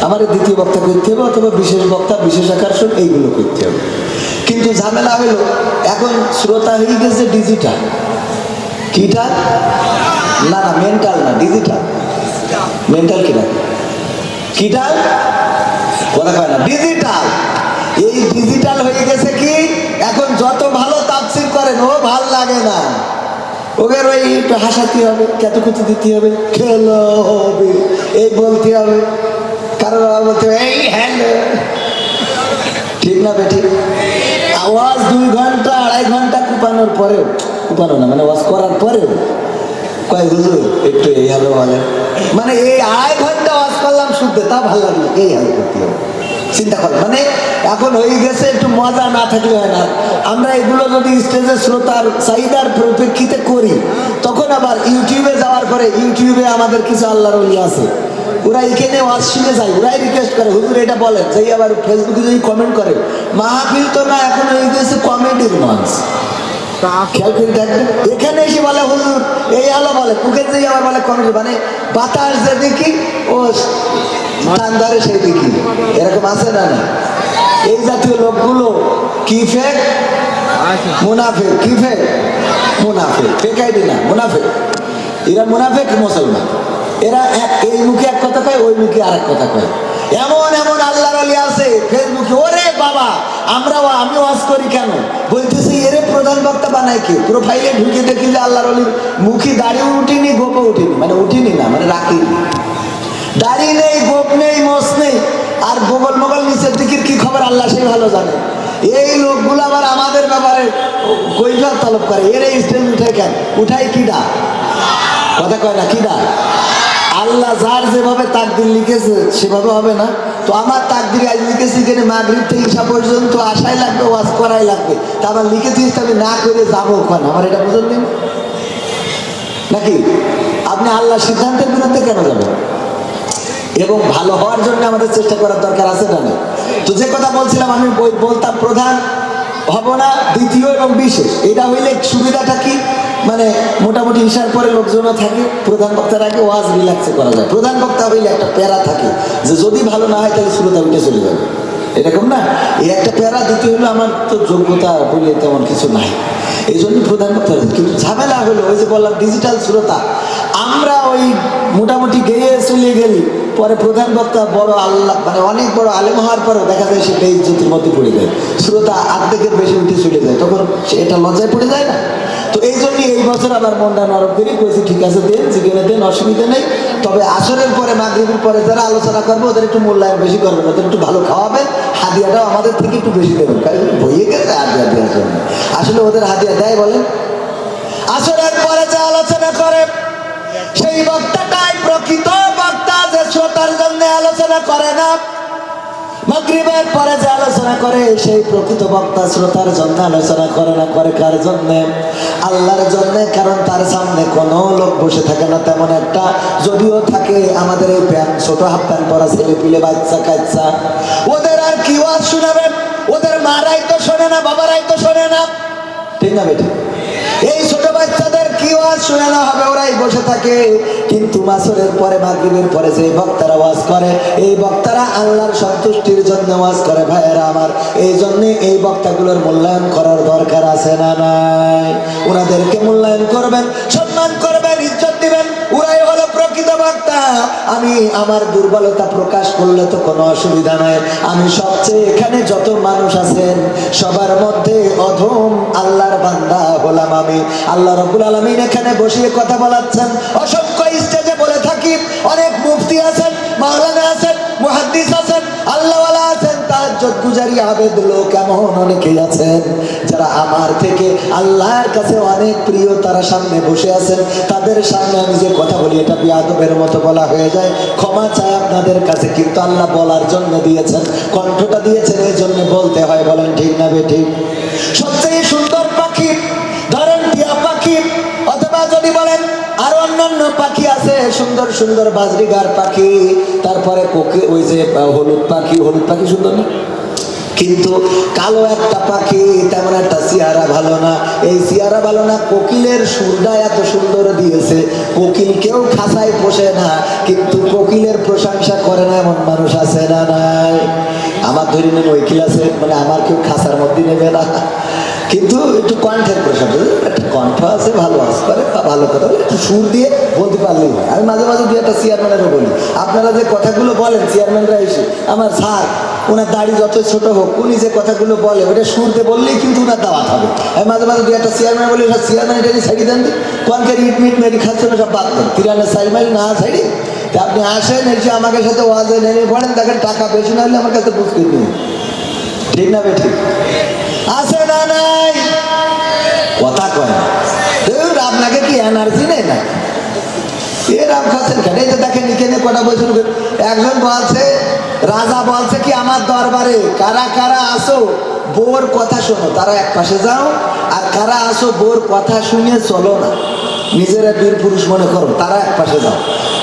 আমার দ্বিতীয় বক্তা করতে হবে, অথবা বিশেষ বক্তা, বিশেষ আকর্ষণ, এইগুলো করতে হবে। কিন্তু ঝামেলা হইল, এখন শ্রোতা হয়ে গেছে ডিজিটাল। কিটা? না না, মেন্টাল না, ডিজিটাল। মেন্টাল কিটা? কিটা? কথা কয় না, ডিজিটাল। এই ডিজিটাল হয়ে গেছে কি, এখন যত ভালো তাফসীর করেন ও ভাল লাগে না, ওদের ওই একটু হাসাতে হবে, কেতকুতি দিতে হবে, খেলো হবে, এই বলতে হবে, কারো বলতে হবে এই হ্যালো, ঠিক না বেঠিক? আওয়াজ 2 ঘন্টা 2.5 ঘন্টা কুপানোর পরেও, কুপানো না মানে ওয়াজ করার পরেও কয় হুজুর একটু এই হ্যালো বলে, মানে এই 2.5 ঘন্টা ওয়াজ করলাম শুনতে, তা ভালো লাগলো, এই হ্যালো করতে হবে। চিন্তা কর, মানে এখন হয়ে গেছে একটু মজা না থাকলে হয় না। আমরা এগুলো যদি স্টেজে শ্রোতার চাহিদার পরিপ্রেক্ষিতে করি, তখন আবার ইউটিউবে যাওয়ার পরে, ইউটিউবে আমাদের কিছু আল্লাহর ওলি আছে, ওরা এখানে ওয়াজ শুনে যায়, ওরাই রিকোয়েস্ট করে হুজুর এটা বলেন, সেই আবার ফেসবুকে যদি কমেন্ট করে, মাহফিল তো না, এখন হয়ে গেছে কমেডির মঞ্চ। খেয়াল করে দেখবেন, এখানে এসে বলে হুজুর এই আলো বলে, মুখে যেই আবার বলে কমেডি, মানে বাতাস যে দেখি ও টান ধরে সেই দেখি, এরকম আছে না? না, এই জাতীয় লোকগুলো কি ফেক? মুনাফিক। কি ফেক? মুনাফিক। ফেক আইডি না, মুনাফিক। এরা মুনাফিক মুসলমান, এরা এই মুখে এক কথা কয়, ওই মুখে আরেক কথা কয়। এমন এমন আল্লাহর ওলি আছে ফেসবুকে, ওরে বাবা আমি ওয়াজ করি কেন বলতেছি, এরে প্রধান বক্তা বানায় কে? প্রোফাইলে ঢুকে দেখি যে আল্লাহর ওলির মুখে দাড়ি উঠিনি, গোপও উঠিনি, মানে উঠিনি না মানে রাখিনি, দাড়ি নেই, গোপ নেই, মোস নেই, আর গোগল মোগল নিচের দিকের কি খবর আল্লাহ সেই ভালো জানে। এই লোকগুলো আবার আমাদের ব্যাপারে কৈফিয়ত তলব করে, এর এই স্টেজ উঠে কেন? উঠাই কিডা? কথা কয় না, কিডা? আল্লাহ যার যেভাবে তাকদির লিখেছে সেভাবে হবে না তো। আমার তাকদির আজ লিখেছি এখানে মাগরিব থেকে ঈশা পর্যন্ত আসাই লাগবে, ওয়াজ করাই লাগবে, তা আমার লিখেছিস আমি না করে যাবো ওখানে, আমার এটা বুঝলেন নাকি? আপনি আল্লাহ সিদ্ধান্তের বিরুদ্ধে কেন যাবেন? এবং ভালো হওয়ার জন্য আমাদের চেষ্টা করার দরকার আছে না? না তো যে কথা বলছিলাম, আমি বলতাম প্রধান হব না, দ্বিতীয় এবং বিশেষ। এটা হইলে সুবিধাটা কি, মানে মোটামুটি ঈশার পরে লোকজনও থাকে, প্রধান বক্তার আগে ওয়াজ রিল্যাক্সে করা যায়। প্রধান বক্তা হইলে একটা প্যারা থাকে যে যদি ভালো না হয় তাহলে শ্রোতা উঠে চলে যাবে, এরকম না? এই একটা প্যারা। দ্বিতীয় হলো আমার তো যোগ্যতা বলে তেমন কিছু নাই, এই জন্য প্রধান বক্তা। কিন্তু ঝামেলা হলো ওই যে বললাম ডিজিটাল শ্রোতা, আমরা ওই মোটামুটি গেয়ে চলে গেলি, পরে প্রধান বক্তা বড় আল্লাহ মানে অনেক বড় আলেম হওয়ার পরেও দেখা যায় সে বেইজ্জতির মধ্যে পড়ে যায়, শ্রোতা অর্ধেকের বেশি উঠে চলে যায়, তখন সে এটা লজ্জায় পড়ে যায় না? তো এই জন্যই এই বছর আবার মনটা নরম করি, কইছি ঠিক আছে দেন, যেখানে দেন অসুবিধা নেই, তবে আসরের পরে মাগরিবের পরে যারা আলোচনা করবে ওদের একটু মূল্যায়ন বেশি করবেন, ওদের একটু ভালো খাওয়াবেন, হাদিয়াটাও আমাদের থেকে একটু বেশি দেবেন, কারণ বইয়ে গেছে হাদিয়া দেওয়ার জন্য। আসলে ওদের হাদিয়া দেয় বলেন? আসরের পরে যে আলোচনা করে সেই বক্তাটাই প্রকৃত বক্তা, যে শ্রোতার জন্য আলোচনা করে না। মাগরিবের পরে যে আলোচনা করে সেই প্রকৃত বক্তা শ্রোতার জন্য আলোচনা করে না, করে কার জন্য? আল্লাহর জন্য। কারণ তার সামনে কোনো লোক বসে থাকে না তেমন একটা, যদিও থাকে আমাদের এই প্যান্ট ছোট হাফ প্যান্ট পরা ছেলে পিলে বাচ্চা কাচ্চা, ওদের আর কি ওয়াজ শোনাবেন? ওদের মারাই তো শোনে না, বাবারাই তো শোনে না, ঠিক না বেটি? এই ছোট বাচ্চাদের কি ওয়াজ শোনানো হবে? ওরাই বসে থাকে। কিন্তু মাসরের পরে মাগরিবের পরে যে বক্তারা ওয়াজ করে, এই বক্তারা আল্লাহর সন্তুষ্টির জন্য ওয়াজ করে। ভাইয়েরা আমার, এই জন্য এই বক্তাগুলোর মূল্যায়ন করার দরকার আছে না নাই? ওনাদেরকে মূল্যায়ন করবেন, সম্মান করবেন, ইজ্জত দিবেন। ওরাই হলো প্রকৃত বক্তা। আমি আমার দুর্বলতা প্রকাশ করলে তো কোনো অসুবিধা নাই। আমি সবচেয়ে এখানে যত মানুষ আছেন সবার মধ্যে অধম আল্লাহর বান্দা হলাম আমি। আল্লাহ রাব্বুল আলামিন এখানে বসিয়ে কথা বলাচ্ছেন, অসংখ্য স্টেজে বলে থাকি। অনেক মুফতি আছেন, মাওলানা আছেন, মুহাদ্দিস আছেন, আল্লাহওয়ালা আছেন, তাহাজ্জুদ গুজারি আবেদ লোক এমন অনেকেই আছেন যারা আমার থেকে আল্লাহর কাছে অনেক প্রিয়। তারা সামনে বসে আছেন, তাদের সামনে আমি যে কথা বলি এটা বিয়াদবের মতো বলা হয়ে যায়, ক্ষমা চাই আপনাদের কাছে। কিন্তু আল্লাহ বলার জন্য দিয়েছেন, কণ্ঠটা দিয়েছেন, এই জন্য বলতে হয়। বলেন ঠিক না বেঠিক? সবচেয়ে সুন্দর পাখি ধরেন টিয়া পাখি, অথবা যদি বলেন আরো অন্যান্য পাখি আছে সুন্দর সুন্দর, বাজরিগার পাখি, তারপরে কোকিল, ওই যে হলুদ পাখি। হলুদ পাখি সুন্দর না? কিন্তু কালো একটা পাখি, তেমন একটা চেহারা ভালো না। এই চেহারা ভালো না, কোকিলের সুরটা এত সুন্দর দিয়েছে, কোকিল কেউ খাঁচায় পোষে না, কিন্তু কোকিলের প্রশংসা করে না এমন মানুষ আছে না নাই? আমার ধরে নেন ওইকিল আছে, মানে আমার কেউ খাঁচার মধ্যে নেবে না, কিন্তু একটু কণ্ঠের প্রশংসা, একটা কণ্ঠ আছে, ভালো আওয়াজ করে, ভালো কথা বলে, একটু সুর দিয়ে বলতে পারলেই হয়। আমি মাঝে মাঝে দু একটা চেয়ারম্যানেরও বলি, আপনারা যে কথাগুলো বলেন চেয়ারম্যানরা এসে, আমার স্যার ওনার দাড়ি যত ছোট হোক, উনি যে কথাগুলো বলে ওটা সুর দিয়ে বললেই কিন্তু ওনার দাওয়াত হবে। আমি মাঝে মাঝে দু একটা চেয়ারম্যান বলি, চেয়ারম্যান এটা ছাড়ি দেন, কোনকে ইট মিট মেরি খাচ্ছে না, সব বাদ দেন, তিরানের সাইড মারি না ছাড়ি। তা আপনি আসেন, এসে আমাকে সাথে ওয়াজে নেমে পড়েন, দেখেন টাকা বেশি না হলে আমার কাছে বুঝতে নিন, ঠিক না বে ঠিক? আছে না নাই? কথা কয় না, আপনাকে কি এনার্জি নেই না? এরাম খাচ্ছেন কেন? এই যে দেখেন এখানে কটা বছর একজন বলছে, রাজা বলছে কি আমার দরবারে কারা কারা আসো বোর কথা শোনো, তারা এক পাশে যাও, আর কারা আসো বোর কথা শুনে চলো না, নিজেরা বীর পুরুষ মনে করো, তারা এক পাশে যাও।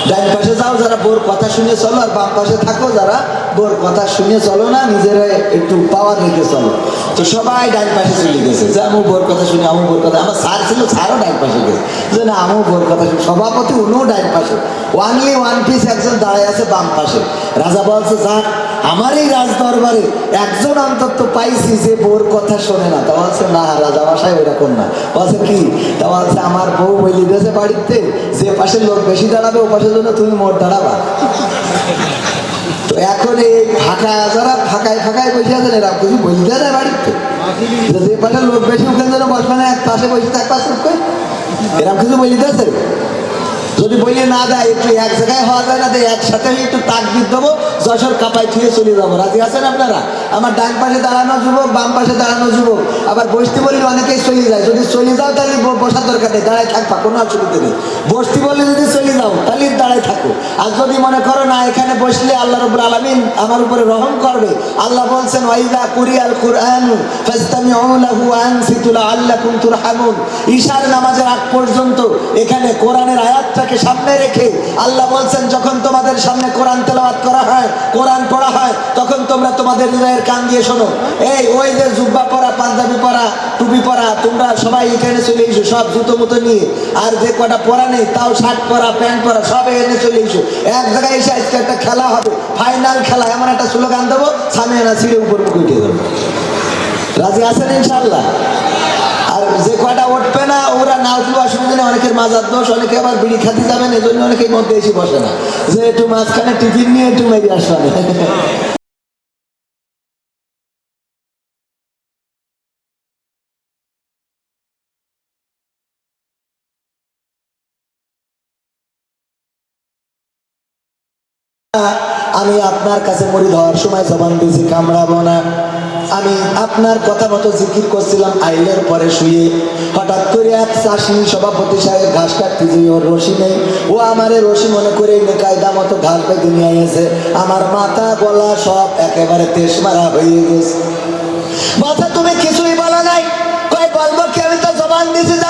ডান পাশে যাও যারা বোর কথা শুনে চলো, আর বাম পাশে থাকো যারা বোর কথা শুনে চলো না, নিজেরা একটু পাওয়ার রেখে চলো। তো সবাই ডান পাশে চলে গেছে, যে আমি বোর কথা শুনে, আমি বোর কথা, আমার স্যার ছিল, স্যারও ডান পাশে গেছে, যে না আমিও বোর কথা শুনি। সভাপতি উনিও ডান পাশে, ওয়ানলি ওয়ান পিস একজন দাঁড়ায় আছে বাম পাশে। রাজা বলছে, যাক আমার এই রাজ দরবারে একজন অন্তত পাইছি যে বোর কথা শোনে না। তা বলছে, না রাজা মশাই ওইরকম না। বলছে কি? তা বলছে, আমার বউ বলি দিয়েছে বাড়িতে, যে পাশে লোক বেশি দাঁড়াবে ও পাশের জন্য তুমি মোট দাঁড়াবা। তো এখন এই ফাঁকা যারা ফাঁকায় ফাঁকায় বসে আছেন, এরা কিছু বলতে দেয় বাড়িতে, যে পাশে লোক বেশি ওখানে যেন বসবে না, এক পাশে বসে থাকবা চুপ করে, এরকম কিছু বলিতেছে। যদি বইলে না দেয়, একটু এক জায়গায় হওয়া যায় না, একসাথে একটু তাকবির দেবো, যশোর কাপায় ছুঁয়ে চলে যাবো। রাজি আছেন আপনারা? আমার ডান পাশে দাঁড়ানো যুবক, বাম পাশে দাঁড়ানো যুবক। আবার বসতে বললে অনেকেই চলে যায়, যদি চলে যাও তাহলে বসার দরকার নেই, দাঁড়ায় থাকবা, কোনো অসুবিধা নেই। বসতে বললে যদি চলে যাও তাহলে দাঁড়ায় থাকো। আর যদি মনে করো না এখানে বসলে আল্লাহ রাব্বুল আলামিন আমার উপরে রহম করবে, আল্লাহ বলছেন, ওয়াইদা কুরিয়াল কুরআনু ফাসতামিউ লাহু ওয়া আনসিতু লাআল্লাকুম তুরহামুন। ঈশার নামাজের আগ পর্যন্ত এখানে কোরআনের আয়াতটাকে সামনে রেখে আল্লাহ বলছেন, যখন তোমাদের সামনে কোরআন তেলাওয়াত করা হয়, কোরআন পড়া হয়, তখন তোমরা তোমাদের হৃদয়ের কান দিয়ে শোনো। এই ওই যে জুব্বা পরা, পাঞ্জাবি পরা, টুপি পরা, তোমরা সবাই এখানে চলে এসো, সব জুতো মুতো নিয়ে। আর যে কটা পরা নেই তাও শার্ট পরা, প্যান্ট পরা, সব এনে চলে এসো। এক জায়গায় এসে আজকে একটা খেলা হবে, ফাইনাল খেলা, এমন একটা স্লোগান দেবো, সামনে না ছিঁড়ে উপর মুখে উঠে দেবো। রাজি আছেন ইনশাল্লাহ? আর যে কয়টা উঠবে না, ওরা না উঠলে অসুবিধা নেই, অনেকের মাজার দোষ, অনেকে আবার বিড়ি খাতে যাবেন, এজন্য অনেকেই মধ্যে এসে বসে না, যে একটু মাঝখানে টিফিন নিয়ে একটু মেরে আসবে। আমি আপনার কাছে মুড়ি ধোয়ার সময় জবান দিয়েছি কামড়াবো না। আমি আপনার কথা মতো জিকির করছিলাম আইলের পরে শুয়ে, হঠাৎ করে এক চাষি সভাপতি সাহেব ঘাস কাটতে যে ওর রশি নেই, ও আমারে রশি মনে করে কায়দা মতো ঘাস পেতে নিয়ে এসে আমার মাথা গলা সব একেবারে তেস মারা হয়ে গেছে। মাথা তুমি কিছুই বলো নাই, কয় বলবো কি, আমি তো জবান দিয়েছি যে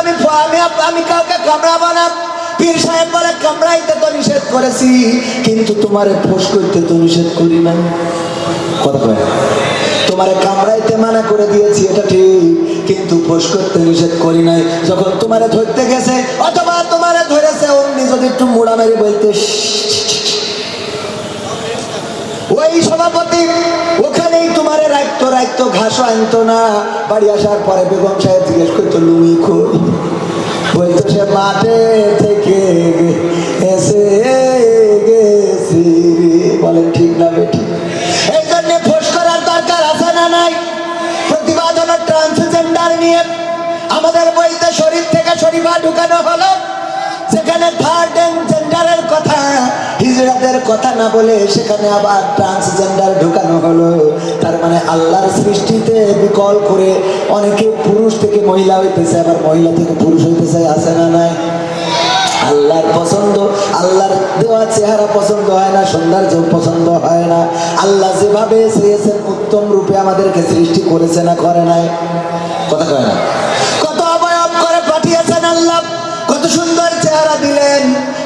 আমি কাউকে কামড়াবো না। পীর সাহেব বলে কামড়াইতে তো নিষেধ করেছি, কিন্তু তোমারে ফোঁস করতে তো নিষেধ করি নাই। কথা কয়, তোমারে কামড়াইতে মানা করে দিয়েছি এটা ঠিক, কিন্তু ফোঁস করতে নিষেধ করি নাই। যখন তোমারে ধরতে গেছে অথবা তোমারে ধরেছে, অমনি যদি একটু মুড়া মেরে বলতে, ওই সভাপতি ওখানেই তোমারে রাখতো ঘাসও আনতো না। বাড়ি আসার পরে বেগম সাহেব জিজ্ঞেস করতো লুঙ্গি কই, বলতো সে মাঠে থেকে এসে গেছি। বলেন ঠিক না বেটি? এই জন্য ফোঁস করার দরকার আছে না নাই? প্রতিবাদ হলো ট্রান্সজেন্ডার নিয়ে, আমাদের বইতে শরীর থেকে শরীফা ঢুকানো হলো, সেখানে থার্ড জেন্ডারের কথা, হিজড়াদের কথা না বলে সেখানে আবার ট্রান্সজেন্ডার ঢুকানো হলো। তার মানে আল্লাহর সৃষ্টিতে বিকল করে অনেকে পুরুষ থেকে মহিলা হইতেছে, আবার মহিলা থেকে পুরুষ হইতেছে, আছে না নাই? আল্লাহর পছন্দ, আল্লাহর দেওয়া চেহারা পছন্দ হয় না, সৌন্দর্য পছন্দ হয় না। আল্লাহ যেভাবে চেয়েছেন উত্তম রূপে আমাদেরকে সৃষ্টি করেছে না করে নাই? কথা কয় না? কত অবয়ব করে পাঠিয়েছেন আল্লাহ, কত সুন্দর চেহারা দিলেন,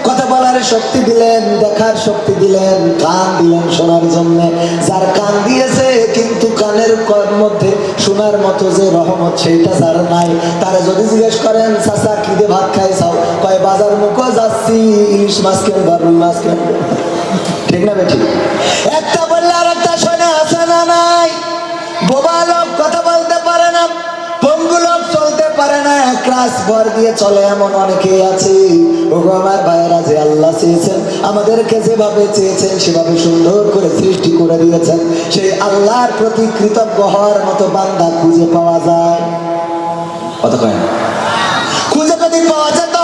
কথা বলার শক্তি দিলেন, দেখার শক্তি দিলেন, কান দিলেন শোনার জন্য। যার কান দিয়েছে কিন্তু কানের মধ্যে শোনার মতো যে রহমত সেইটা যার নাই, তারা যদি জিজ্ঞেস করেন চাচা কি দিয়ে ভাত খাইছাও, কয় বাজার মুখো যাচ্ছি, ইলিশ মাছ কিনবো, রুই মাছ কিনবো। ঠিক না বেঠিক? একটা বললে আর একটা শোনে, আছে না নাই? বোবা লোক কথা বলতে পারে না, পঙ্গু লোক চলতে পারে না, ক্লাস ভর দিয়ে চলে এমন অনেকেই আছে। ওগো আমার ভাইয়েরা, যে আল্লাহ চেয়েছেন আমাদেরকে যেভাবে চেয়েছেন সেভাবে সুন্দর করে সৃষ্টি করে দিয়েছেন, সেই আল্লাহর প্রতি কৃতজ্ঞ হওয়ার মতো বান্দা খুঁজে পাওয়া যায়? কত কয় না? খুঁজে যদি পাওয়া যেত,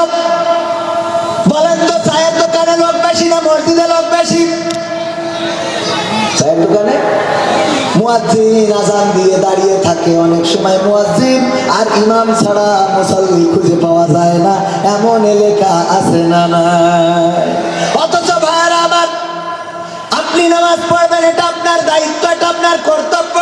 বলেন তো চায়ের দোকানে লোক বেশি না মসজিদে লোক বেশি? চায়ের দোকানে মুয়াজ্জিন আযান দিয়ে দাঁড়িয়ে থাকে, অনেক সময় মুয়াজ্জিন আর ইমাম ছাড়া মুসাল্লি খুঁজে পাওয়া যায় না, এমন এলাকা আছে না নাই? অথচ ভাইরা আমার, আপনি নামাজ পড়বেন, এটা আপনার দায়িত্ব, এটা আপনার কর্তব্য।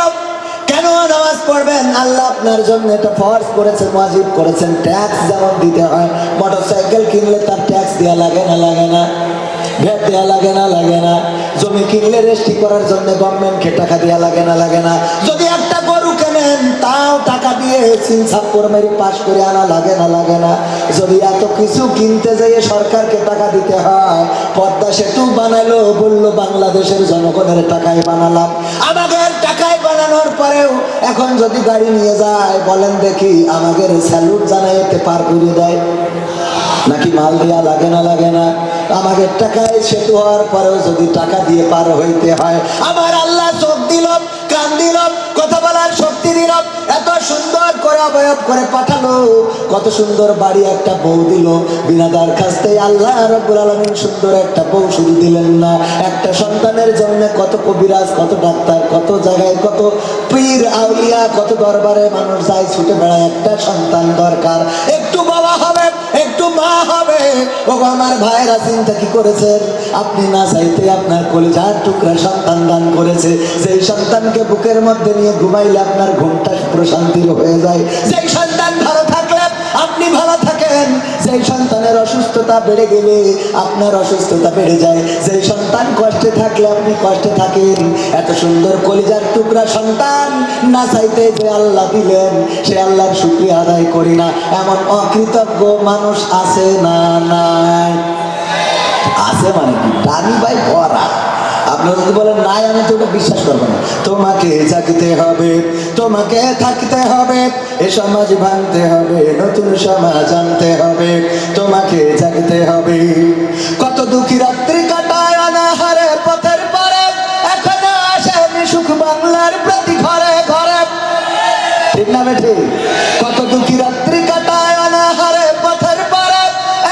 কেন নামাজ পড়বেন? আল্লাহ আপনার জন্য এটা ফরজ করেছেন, ওয়াজিব করেছেন। ট্যাক্স যেমন দিতে হয়, মোটরসাইকেল কিনলে তার ট্যাক্স দেওয়া লাগে না লাগে না? ভ্যাট দেওয়া লাগে না লাগে না? জমি কিনলে রেজিস্ট্রি করার জন্য গভর্নমেন্টকে টাকা দেওয়া লাগে না লাগে না? যদি একটা গরু কেনেন তাও টাকা দিয়ে সিলসাপ্পর মেরে পাশ করে আনা লাগে না লাগে না? যদি এত কিছু কিনতে যেয়ে সরকারকে টাকা দিতে হয়, পদ্মা সেতু বানালো, বললো বাংলাদেশের জনগণের টাকায় বানালাম। আমাদের টাকায় বানানোর পরেও এখন যদি গাড়ি নিয়ে যায়, বলেন দেখি আমাদের স্যালুট জানাইতে পার করে দেয় নাকি মাল দেওয়া লাগে না লাগে না? আমাদের টাকায় সেতু হওয়ার পরেও যদি টাকা দিয়ে পার হইতে হয়, আমার আল্লাহ চোখ দিল, কান দিল, কথা বলার শক্তি দিল, এত সুন্দর করে অবয়ব করে পাঠালো, কত সুন্দর বাড়ি একটা বউ দিল, বিনা দরখাস্তে আল্লাহ রাব্বুল আলামিন সুন্দর একটা বউ শুধু দিলেন না, একটা সন্তানের জন্য কত কবিরাজ, কত ডাক্তার, কত জায়গায় কত পীর আউলিয়া, কত দরবারে মানুষ যায় ছুটে বেড়ায়, একটা সন্তান দরকার, একটু বাবা হবে, একটু মা হবে। ও আমার ভাইরা, চিন্তা কি করেছেন? আপনি না চাইতে আপনার কলিজার টুকরা সন্তান দান করেছে, যেই সন্তানকে বুকের মধ্যে নিয়ে ঘুমাইলে আপনার ঘুমটা প্রশান্তির হয়ে যায়, যেই সন্তান ভালো থাকলে আপনি ভালো থাকেন, যেই সন্তানের অসুস্থতা বেড়ে গেলে আপনার অসুস্থতা বেড়ে যায়, যেই সন্তান কষ্টে থাকলে আপনি কষ্টে থাকেন। এত সুন্দর কলিজার টুকরা সন্তান না চাইতে যে আল্লাহ দিলেন, সে আল্লাহর শুকরিয়া আদায় করি না, এমন অকৃতজ্ঞ মানুষ আছে না নাই? আছে মানে কি? টানি ভাই ভরা। আপনারা যদি বলেন নাই, আমি তো ওটা বিশ্বাস করবো না। তোমাকে জাগতে হবে, তোমাকে থাকতে হবে, এ সমাজ ভাঙতে হবে, নতুন সমাজ আনতে হবে, তোমাকে জাগতে হবে। কত দুঃখী রাত্রি কাটায় অনাহারে পথের পরে, এখনো আসেনি সুখ বাংলার প্রতি ঘরে ঘরে। ঠিক না বেঠি? কত দুঃখী রাত্রি কাটায় অনাহারে পথের পরে,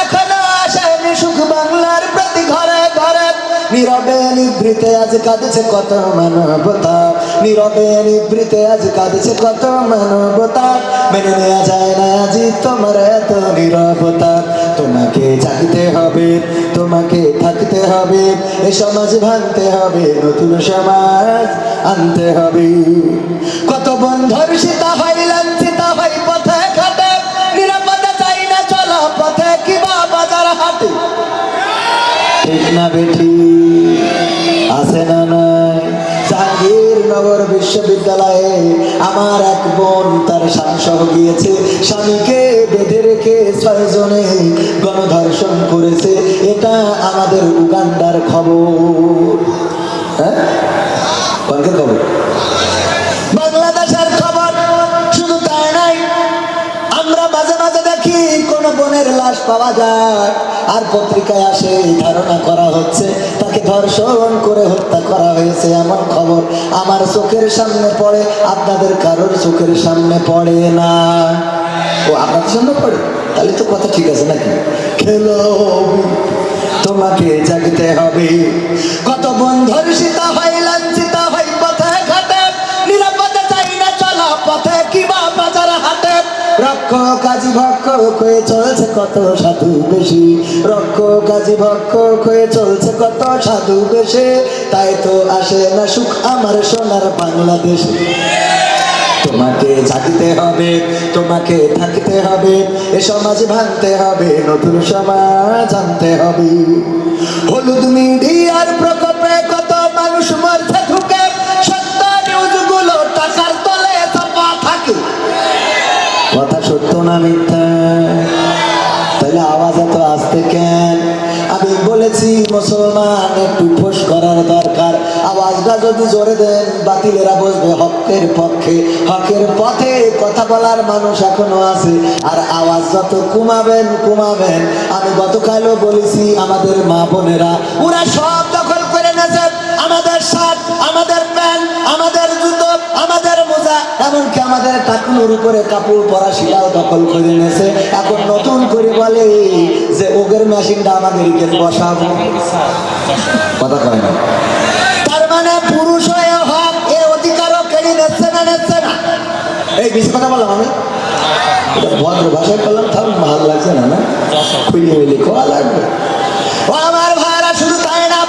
এখনো আসেনি সুখ বাংলার প্রতি ঘরে ঘরে। নীরবে নিভৃতে নিভৃতে আজ কাঁদছে কত মানবতা, নীরবে নিভৃতে আজ কাঁদছে কত মানবতা, মেনে নেওয়া যায় না আজি তোমার এত নীরবতা। তোমাকে জাগতে হবে, তোমাকে থাকতে হবে, এ সমাজ ভাঙতে হবে, নতুন সমাজ আনতে হবে। কত বন্ধুর সীতা হয় লাঞ্ছিতা হয় পথে ঘাটে, নিরাপদে চাই না চলা পথে কিবা বাজার হাটে। ঠিক না বেঠি আছে না নাই? জাহাঙ্গীরনগর বিশ্ববিদ্যালয়ে আমার এক বোন তার স্বামীসহ গিয়েছে, স্বামীকে বেঁধে রেখে 6 জনে গণধর্ষণ করেছে। এটা আমাদের উগান্ডার খবর। হ্যাঁ, কোনকার খবর? বাংলাদেশের খবর। শুধু তাই নাই, আমরা মাঝে মাঝে দেখি কোন বোনের লাশ পাওয়া যায়, আর পত্রিকায় আসে ধারণা করা হচ্ছে তাকে ধর্ষণ করে হত্যা করা হয়েছে, এমন খবর আমার চোখের সামনে পড়ে। আপনাদের কারোর চোখের সামনে পড়ে না? ও আপনাদের সামনে পড়ে? তাহলে তো কথা ঠিক আছে নাকি? খেলো, তোমাকে জাগতে হবে। কত বন্ধুর সীতা হয় লাঞ্ছিতা হয় পথে ঘাটে, নিরাপদে চাই না চলা পথে কিবা বাজার হাটে। রক্ষ কাজী ভক্ষ হয়ে চলছে কত সাধু বেশি, রক্ষ কাজী ভক্ষ হয়ে চলছে কত সাধু বেশে, তাই তো আসে না সুখ আমার সোনার বাংলাদেশে। তোমাকে জাগতে হবে, তোমাকে থাকতে হবে, এ সমাজ ভাঙতে হবে, নতুন সমাজ আনতে হবে। হলুদ মিডিয়ার প্রকোপে কত মানুষ মরছে ঢুকে, সত্য নিউজগুলো টাকার তলে চাপা থাকে। কথা সত্য না মিথ্যা? তাহলে আওয়াজ এত আসতে কেন? আমি বলেছি মুসলমান একটু ফোঁস করার দরকার। আওয়াজটা যদি জোরে দেন বাতিলেরা বসবে হকের পক্ষে, হকের পথে কথা বলার মানুষ এখনো আছে। আর আওয়াজ যত কমাবেন কমাবেন, আমি গতকালও বলেছি আমাদের মা বোনেরা ওরা সব দখল করে নেছে। আমাদের শার্ট, আমাদের প্যান্ট, আমাদের জুতো, আমাদের মোজা, এমনকি আমাদের টাকুনোর উপরে কাপড় পরা শিলাও দখল করে নেছে। এখন নতুন করে বলে যে ওগের মেশিনটা আমাদেরকে বসাবো। কথা কয় না? তার মানে পুরুষ হয়ে হক এ অধিকারও কেড়ে নিচ্ছে না, নিচ্ছে না? এই বেশি কথা বললাম আমি, ভদ্র ভাষায় বললাম, তার ভালো লাগছে না? না খুলিয়ে মিলি খাওয়া লাগবে। ও আমার ভাইরা, শুধু তাই না,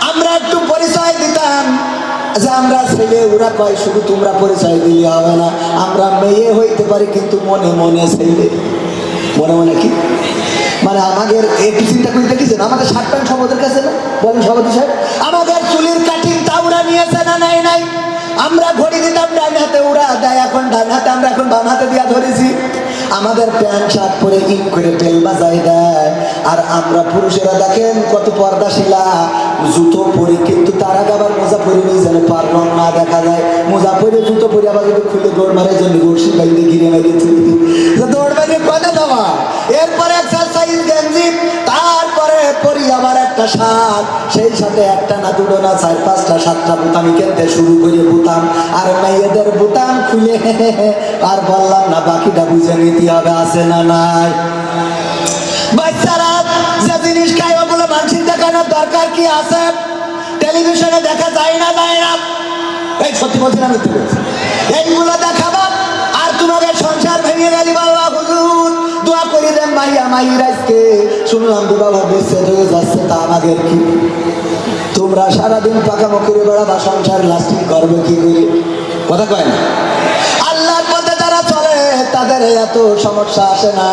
আমরা একটু পরিচয় দিতাম যে আমরা ছেলে, ওরা কয় শুধু তোমরা পরিচয় দিলে হবে না, আমরা মেয়ে হইতে পারি কিন্তু মনে মনে ছেলে। মনে মনে কি মানে? আমাদের একটু চিন্তা করে দেখেছেন আমাদের শার্ট প্যান্ট সব ওদের কাছে না? বলেন সভাপতি সাহেব, আমাদের চুলির কাটিং তা ওরা নিয়েছে না? নাই নাই। আমরা ঘড়ি দিতাম ডান হাতে, ওরা দেয় এখন ডান হাতে, আমরা এখন বাম হাতে দিয়া ধরেছি। আমাদের প্যান্ট শার্ট পরে ইন করে বেল বাজাই দেয়, আর আমরা পুরুষেরা দেখেন কত পর্দাশীলা, জুতো পরি কিন্তু তারা আবার মোজা পরে নিয়ে যেন পার রং না দেখা যায়। মোজা পরে জুতো পরে আবার যদি খুলে দৌড় মারে জন্য রশি বাইরে ঘিরে মেরেছে, দৌড় বাইরে কনে দেওয়া, এরপরে এক্সারসাইজ গেঞ্জি, তারপরে পরি আবার একটা শার্ট, সেই সাথে একটা না দুটো না 4, 5টা 7টা বোতামি কিনতে শুরু করে বুতাম। আর মেয়েদের বুতাম খুলে আর বললাম না, বাকিটা বুঝে নিতে হবে, আছে না নাই? বাচ্চারা যে জিনিস খায় ওগুলো মানুষের দেখানোর দরকার কি আছে? টেলিভিশনে দেখা যায় না, যায় না? এই সত্যি বলছি না মিথ্যে বলছি? এইগুলো দেখাবো আর তোমাদের সংসার ভেঙে গেলি বাবা হুজুর দোয়া করে দেন মাইয়া মাইর আজকে শুনলাম বিবাহ বিচ্ছেদ হয়ে যাচ্ছে, তা আমাদের কি? তোমরা সারাদিন পাকামো করে বেড়াবা, সংসার লাস্টিং করবে কি করে? কথা কয় না? আল্লাহর পথে যারা চলে তাদের এত সমস্যা আসে না।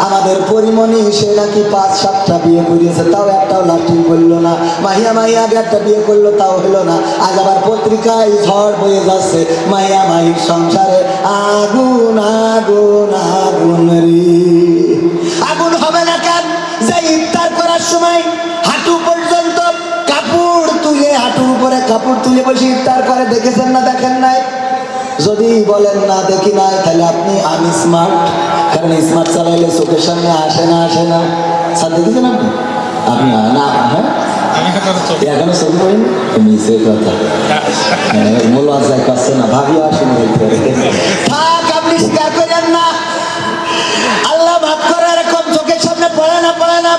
আমাদের পরিমণি সে নাকি 5-7টা বিয়ে করিয়েছে, তাও একটাও লাস্টিং করলো না। মাহিয়া মাহিয়া আগে একটা বিয়ে করলো, তাও হলো না। আজ আবার পত্রিকায় ঝড় বয়ে যাচ্ছে, মাহিয়া মাহির সংসারে আগুন আগুন আগুন রে। আগুন হবে না কেন? যে ইফতার করার সময় হাঁটু পর্যন্ত কাপড় তুলে, হাঁটুর উপরে কাপড় তুলে বসে ইফতার করে, দেখেছেন না দেখেন নাই? যদি বলেন না দেখি নাই, তাহলে আপনি আনস্মার্ট। কারণ স্মার্ট চালাইলে চোখের সামনে আসে না, আসে না। স্যার দেখেছেন আপনি? আপনি না? হ্যাঁ, এখনো ছবি করেন মিশে কথা লজ্জায় করছে না, ভাবিও আসেনি। থাক, আপনি স্বীকার করেন না, আল্লাহ মাফ করে। এরকম চোখের সামনে পড়ে না, পড়ে না।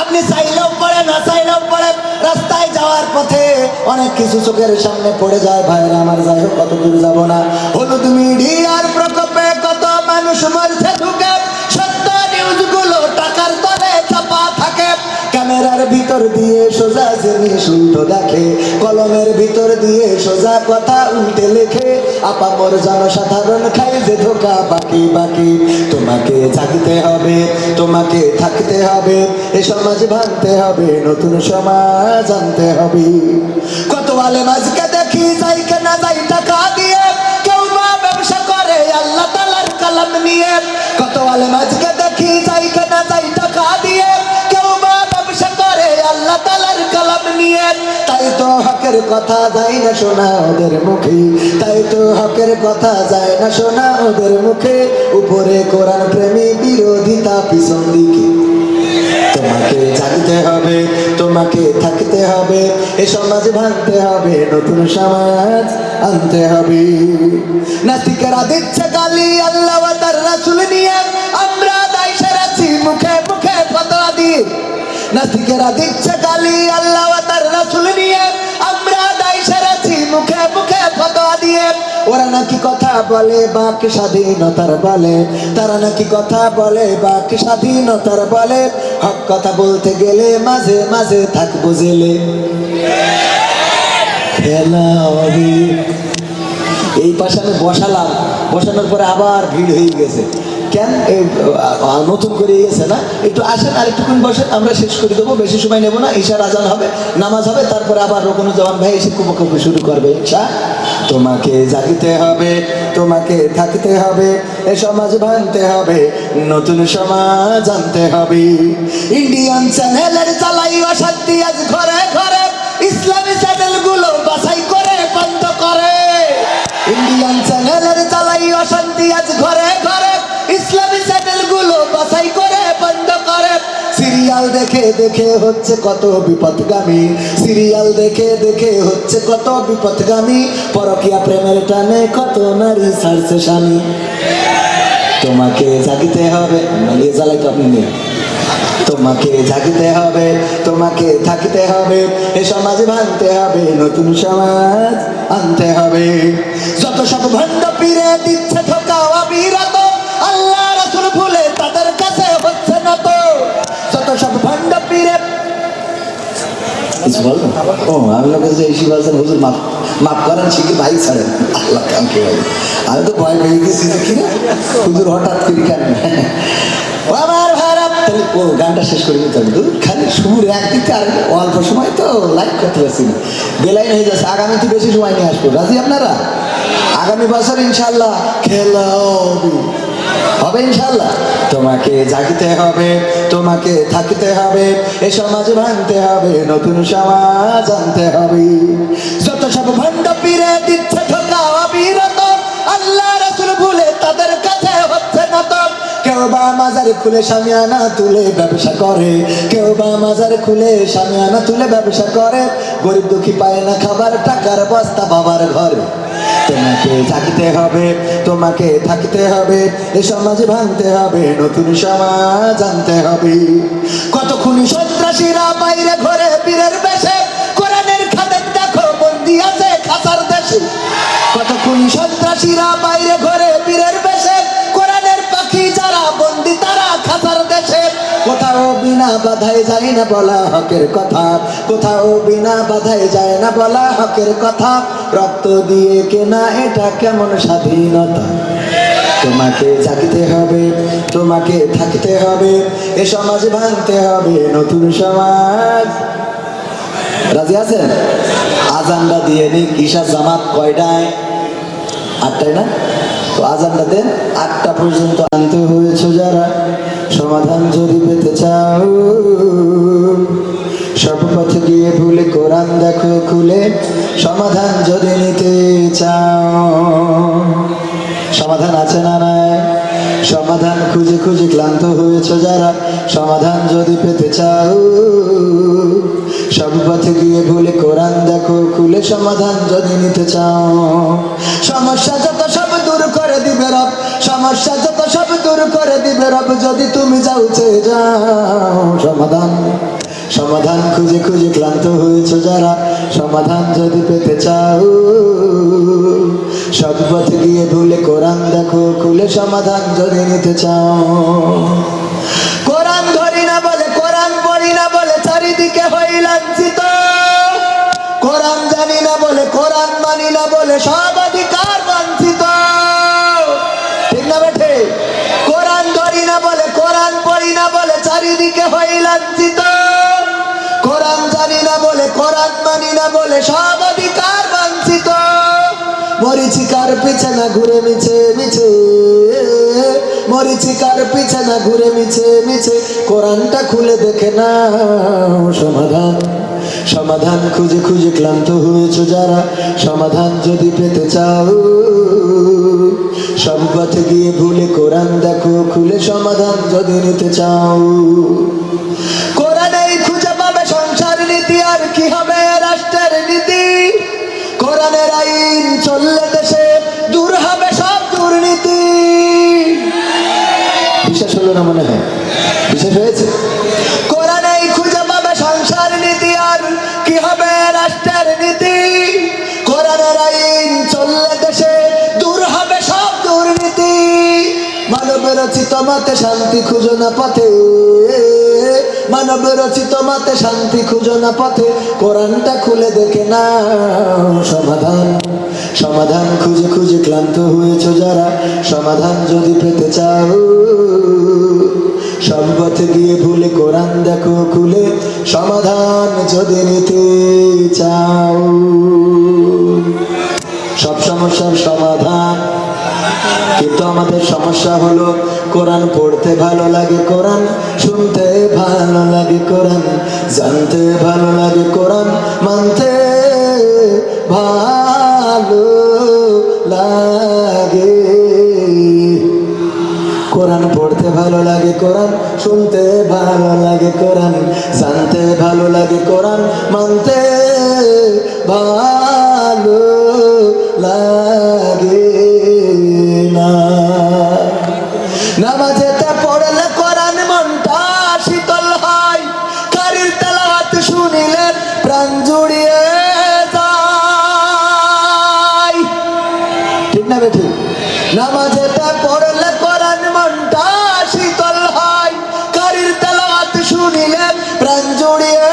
আপনি চাইলেও পড়ে, না চাইলেও পড়ে। রাস্তায় যাওয়ার পথে অনেক কিছু চোখের সামনে পড়ে যায় ভাইরা আমার, যাই হোক কত দূর যাব না। হলুদ মিডিয়ার প্রকোপে কত মানুষ মরছে ঢুকে, সত্য নিউজগুলো টাকার তলে চাপা থাকে। ক্যামেরার ভিতর দিয়ে সোজা জিনিস উল্টো দেখে, কলমের ভিতর দিয়ে সোজা কথা উল্টে লেখে। আপামর জনসাধারণ খায় যে ধোকা বাকি বাকি। তোমাকে জাগতে হবে, তোমাকে থাকতে হবে, এ সমাজ ভাঙতে হবে, নতুন সমাজ আনতে হবে। কত আলেম আজকে দেখি যাই কেনা যাই টাকা দিয়ে, কেউ বা ব্যবসা করে আল্লাহ তাআলার কালাম নিয়ে। কত আলেম আজকে দেখি যাই কেনা যাই টাকা দিয়ে, কেউ বা ব্যবসা করে আল্লাহ তাআলার কালাম নিয়ে। তাই তো হকের কথা যায় না শোনা ওদের মুখে, তাই তো হকের কথা যায় না শোনা ওদের মুখে। উপরে কোরআন প্রেমী, বিরোধিতা পিছন দিকে। তোমাকে জাগতে হবে, তোমাকে থাকতে হবে, এ সমাজ ভাঙতে হবে, নতুন সমাজ আনতে হবে। নাস্তিকেরা দিচ্ছে গালি আল্লাহ ও তার রাসূল নিয়ে, আমরা দায় সেরেছি মুখে মুখে ফতোয়া দিয়ে। নাস্তিকেরা দিচ্ছে গালি আল্লাহ ও তার রাসূল নিয়ে, আমরা দায় সেরেছি মুখে মুখে ফতোয়া দিয়ে। ওরা নাকি কথা বলে বাক স্বাধীনতার বলে, তারা নাকি কথা বলে বাক স্বাধীনতার বলে। হক কথা বলতে গেলে মাঝে মাঝে থাকবো জেলে। খেলা হবে। এই পাশে আমি বসালাম, বসানোর পরে আবার ভিড় হয়ে গেছে। কেন নতুন করে গেছে না? একটু আসেন আর একটুক্ষণ বসেন, আমরা শেষ করে দেবো, বেশি সময় নেব না। ঈশার আজান হবে, নামাজ হবে, তারপরে আবার রকুনুজ্জামান ভাই এসে কুপকুপি শুরু করবে ঈশা। তোমাকে জাগতে হবে, তোমাকে থাকতে হবে, এ সমাজ ভাঙতে হবে, নতুন সমাজ আনতে হবে। ইন্ডিয়ান চ্যানেলের চালাই অশান্তি আজ ঘরে ঘরে, ইসলামী চ্যানেলগুলো বাছাই করে বন্ধ করে। ইন্ডিয়ান চ্যানেলের চালাই অশান্তি আজ ঘরে ঘরে, ইসলামী চ্যানেলগুলো বাছাই করে বন্ধ করে। সিরিয়াল দেখে দেখে হচ্ছে কত বিপদগামী, সিরিয়াল দেখে দেখে হচ্ছে কত বিপদগামী। পরকীয়া প্রেমের টানে কত নারী ছাড়ছে স্বামী। তোমাকে জাগতে হবে, মানে জ্বালাই তো আপনি নেই। তোমাকে জাগতে হবে, তোমাকে থাকতে হবে, এ সমাজ ভাঙতে হবে, নতুন সমাজ আনতে হবে। যত সব ভণ্ড পীরে দিচ্ছে ধোকা অবিরত, আল্লাহ রাসূল ভুলে তাদের কাছে হচ্ছে না তো। যত সব ভণ্ড পীরে ও আমি লোকের যে ইস্যু আছেন হুজুর মাফ মাফ করেন, শিখে ভাই ছাড়েন আল্লাহ কামকে ভাই। আমি তো ভয় পেয়ে গেছি যে কি হুজুর হঠাৎ করে কেন আমার ভাইরা। তাহলে ও গানটা শেষ করে নিতে হবে, খালি সুর একদিকে আর অল্প সময় তো লাইক করতে পারছি না, বেলাইন হয়ে যাচ্ছে। আগামীতে বেশি সময় নিয়ে আসবো, রাজি আপনারা? আগামী বছর ইনশাল্লাহ খেলা হবে ইনশাল্লাহ। তোমাকে জাগতে হবে, তোমাকে থাকতে হবে, এ সমাজ ভাঙতে হবে, নতুন সমাজ আনতে হবে। যত সব ভণ্ড পীরে দিচ্ছে ধোকা অবিরত, আল্লাহ রাসূল ভুলে তাদের কাছে হচ্ছে না তো। কেউ বা মাজার খুলে শামিয়ানা তুলে ব্যবসা করে, কেউ বা মাজার খুলে শামিয়ানা তুলে ব্যবসা করে। গরিব দুঃখী পায় না খাবার, টাকার বস্তা বাবার ঘরে। তোমাকে জাগতে হবে, তোমাকে থাকতে হবে, এ সমাজ ভাঙতে হবে, নতুন সমাজ আনতে হবে। কত খুনি সন্ত্রাসীরা বাইরে ঘরে বীরের বেশে, কোরআনের খাদেম দেখো বন্দি আছে খাসার দেশে। কত খুনি সন্ত্রাসীরা বাইরে ঘরে বীরের বেশে, কোরআনের পাখি যারা বন্দি তারা খাসার দেশে। কোথাও বিনা বাধায় যায় না বলা হকের কথা, কোথাও বিনা বাধায় যায় না বলা হকের কথা। রক্ত দিয়ে কেনা এটা কেমন স্বাধীনতা। তোমাকে জাগতে হবে, তোমাকে থাকতে হবে, এ সমাজ ভাঙতে হবে, নতুন সমাজ। রাজি আছেন? আজানটা দিয়ে নিক। ঈশার জামাত কয়টায়? 8টায় না? তো আজানটা দেন, 8টা পর্যন্ত আনতে হয়েছে যারা। সমাধান যদি পেতে চাও, সব পথে গিয়ে ভুলে কোরআন দেখো খুলে, সমাধান যদি নিতে চাও। সমাধান আছে না নাই? সমাধান খুঁজে খুঁজে ক্লান্ত হয়েছে যারা, সমাধান যদি পেতে চাও, সব পথে গিয়ে ভুলে কোরআন দেখো খুলে, সমাধান যদি নিতে চাও। সমস্যা যত সব দূর করে দিবে রব, সমস্যা যত সব দূর করে দিবে রব, যদি তুমি যাও চেয়ে যাও। সমাধান সমাধান খুঁজে খুঁজে ক্লান্ত হয়েছে যারা, সমাধান যদি পেতে চাও সব পথ গিয়ে ভুলে কোরআন দেখো খুলে, সমাধান যদি নিতে চাও। কোরআন ধরি না বলে, কোরআন পড়ি না বলে চারিদিকে হই লাঞ্ছিত, কোরআন জানি না বলে, কোরআন মানি না বলে সব অধিকার বঞ্চিত। ঠিক না বেঠে? কোরআন ধরি না বলে, কোরআন পড়ি না বলে চারিদিকে হই লাঞ্ছিত, কোরআন জানি না বলে, কোরআন মানি না বলে সব অধিকার বঞ্চিত। মরিচিকার পিছে না ঘুরে মিছে মিছে, মরিচিকার পিছে না ঘুরে মিছে মিছে, কোরআনটা খুলে দেখে না সমাধান। সমাধান খুঁজে খুঁজে ক্লান্ত হয়েছে যারা, সমাধান যদি পেতে চাও সব পথে গিয়ে ভুলে কোরআন দেখো খুলে, সমাধান যদি নিতে চাও। কোরআনেই খুঁজে পাবে সংসার নীতি, আর কি হবে রাষ্ট্রের নীতি। কোরআনের আইন চললে দেশে দূর হবে সব দুর্নীতি। বিশ্বাস হলো না মনে হয়? বিশ্বাস হয়েছে? কোরআনেই খুঁজে পাবে সংসার নীতি, আর কি হবে রাষ্ট্রের নীতি। কোরআনের আইন চললে দেশে দূর হবে সব দুর্নীতি। মানব রচিত মতে শান্তি খুঁজো না পথে, মানব রচিত মতে শান্তি খুঁজো না পথে, কোরআনটা খুলে দেখে না সমাধান। সমাধান খুঁজে খুঁজে ক্লান্ত হয়েছে যারা, সমাধান যদি পেতে চাও সব পথে গিয়ে ভুলে কোরআন দেখো খুলে, সমাধান যদি নিতে চাও। সব সমস্যার সমাধান, কিন্তু আমাদের সমস্যা হলো কোরআন পড়তে ভালো লাগে, কোরআন শুনতে ভালো লাগে, কোরআন জানতে ভালো লাগে, কোরআন মানতে ভালো লাগে। কোরআন পড়তে ভালো লাগে, কোরআন শুনতে ভালো লাগে, কোরআন জানতে ভালো লাগে, কোরআন মানতে ভালো লাগে না। নামাজেতে পড়লে কোরআন মনটা শীতল হয়, কারির তেলাওয়াত শুনিলে প্রাণ জুড়িয়ে যায়। ঠিক না বেঠিক? নামাজেতে পড়লে কোরআন মনটা শীতল হয়, কারির তেলাওয়াত শুনিলে প্রাণ জুড়িয়ে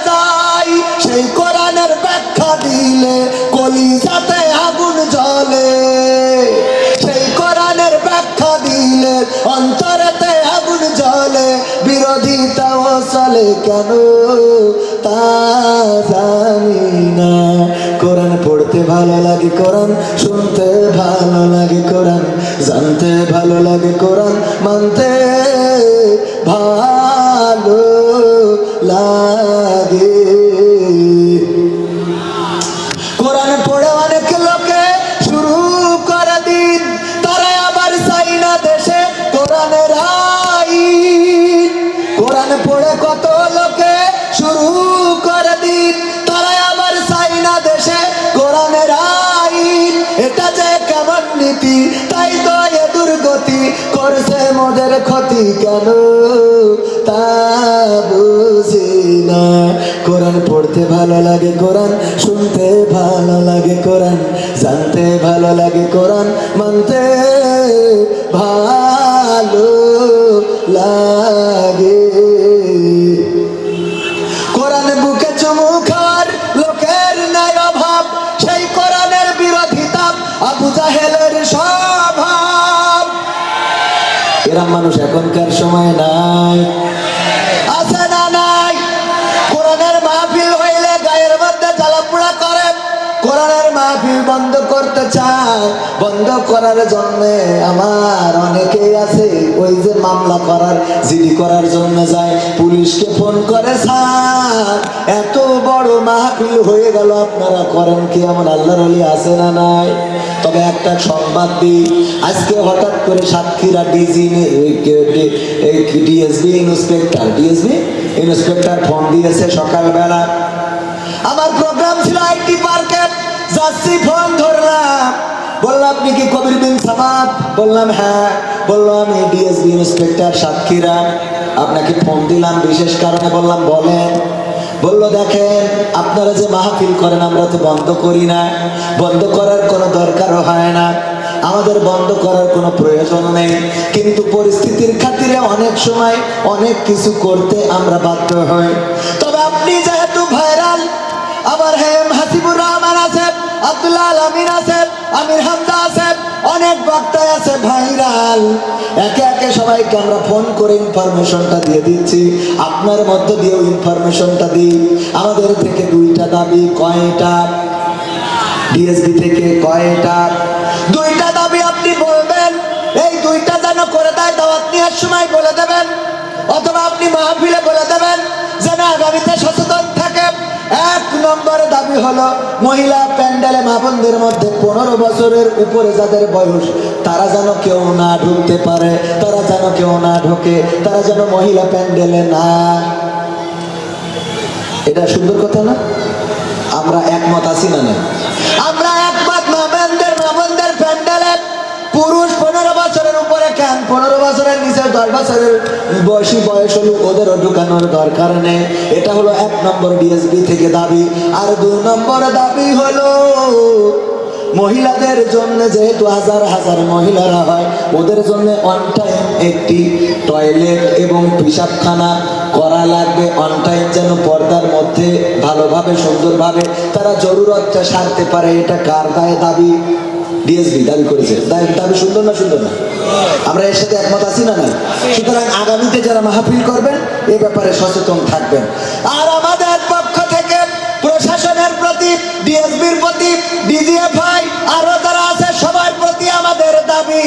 যায়। সেই কোরআনের ব্যাখ্যা দিলে কলিজাতে আগুন জ্বলে, সেই কোরআনের ব্যাখ্যা দিলে অন্তরেতে আগুন জ্বলে। বিরোধিতাও চলে কেন তা জানি না। কোরআন পড়তে ভালো লাগে, কোরআন শুনতে ভালো লাগে, কোরআন জানতে ভালো লাগে, কোরআন মানতে ভালো লাগে। কোরআন পড়ে অনেক লোকে শুরু করে দিন, তারা আবার চাই না দেশে কোরআনের আইন। কোরআন পড়ে কত লোকে শুরু করে দিন, তারা আবার চাই না দেশে কোরআনের আইন। এটা যে কেমন নীতি, তাই তো এ দুর্গতি করছে মোদের ক্ষতি, কেন তা বুঝি না। কোরআন পড়তে ভালো লাগে, কোরআন শুনতে ভালো লাগে, কোরআন জানতে ভালো লাগে, কোরআন মানতে ভালো লাগে। কোরআন বুকে চুমু খাওয়ার লোকের নাই অভাব, সেই কোরআনের বিরোধিতা আবু জাহেলের স্বভাব। এরা মানুষ এখনকার সময় নাই, আছে না নাই? কোরআনের মাহফিল হইলে গায়ের মধ্যে জ্বালাপোড়া করে, কোরআনের মাহফিল বন্ধ করতে চায়। বন্ধ করার জন্য আমার অনেকেই আছে ওই যে মামলা করার জিডি করার জন্য যায়, পুলিশকে ফোন করে, স্যার এত বড় মাহফিল হয়ে গেল আপনারা করেন কি? আমার আল্লাহর ওলি আছে না নাই? তবে একটা সংবাদ দিই, আজকে হঠাৎ করে সাতক্ষীরা ডিএসবি ইন্সপেক্টর ফোন দিয়েছে সকালবেলা। আমার প্রোগ্রাম ছিল আইটি পার্কে, যাচ্ছি, ফোন ধরলাম, বললাম আপনি কি কবির বিন সামাদ? বললাম হ্যাঁ। বললো আমি ডিএসবি ইন্সপেক্টর সাতক্ষীরা। আপনাকে ফোন দিলাম বিশেষ কারণে, বললাম বলেন। বললো দেখেন আপনারা যে মাহফিল করেন আমরা তো বন্ধ করি না, বন্ধ করার কোনো দরকারও হয় না, আমাদের বন্ধ করার কোনো প্রয়োজন নেই, কিন্তু পরিস্থিতির খাতিরে অনেক সময় অনেক কিছু করতে আমরা বাধ্য হই। তবে আপনি যেহেতু ভাইরাল, আবার হেম হাসিবুর রহমান আছে, আব্দুল্লাহ আল আমিন আছে, আমির হামজা আছে, অনেক বক্তা আছে ভাইরাল, একে একে সবাইকে আমরা ফোন করে ইনফরমেশনটা দিয়ে দিচ্ছি। আপনার মধ্য দিয়েও ইনফরমেশনটা দিই। আমাদের থেকে দুইটা দাবি। কয়টা? ডিএসবি থেকে কয়টা? দুইটা দাবি আপনি বলবেন, এই দুইটা যেন করে দেয়, দাওয়াত নেওয়ার সময় বলে দেবেন, অথবা আপনি মাহফিলে বলে দেবেন, যেন আগামীতে সচেতন থাকে। এক নম্বরে দাবি হলো মহিলা প্যান্ডেলে মা বোনদের মধ্যে 15 বছরের উপরে যাদের বয়স, তারা যেন কেউ না ঢুকতে পারে, তারা যেন কেউ না ঢোকে, তারা যেন মহিলা প্যান্ডেলে না। এটা সুন্দর কথা না? আমরা একমত আছি না? না, আমরা একমত। মা বোনদের প্যান্ডেলে পুরুষ 15 বছরের উপরে কেন, 15 বছরের নিচে 10 বছরের বয়স হলো ওদেরও ঢুকানোর দরকার নেই। এটা হলো 1 নম্বর ডিএসবি থেকে দাবি। আর 2 নম্বর দাবি হলো মহিলাদের জন্য, যেহেতু হাজার হাজার মহিলারা হয়, ওদের জন্য অন টাইম একটি টয়লেট এবং পেশাবখানা করা লাগবে। অন টাইম যেন পর্দার মধ্যে ভালোভাবে সুন্দরভাবে তারা জরুরতটা সারতে পারে। এটা কার দায়? দাবি ডিএসবি দাবি করেছে। দাবি সুন্দর না? সুন্দর না? আমরা এর সাথে একমত আছি না? না। সুতরাং আগামীতে যারা মাহফিল করবেন এই ব্যাপারে সচেতন থাকবেন। আর আমাদের পক্ষ থেকে প্রশাসনের প্রতি, ডিএসবির প্রতি, ডিজিএফআই আরো যারা আছে সবার প্রতি আমাদের দাবি,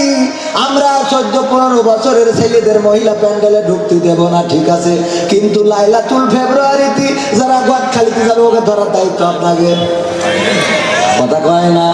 আমরা 14-15 বছরের ছেলেদের মহিলা প্যান্ডেলে ঢুকতে দেব না, ঠিক আছে, কিন্তু লাইলাতুল ফেব্রুয়ারিতে যারা গদখালিতে যাবে ওকে ধরার দায়িত্ব আপনাকে। কথা কয় না?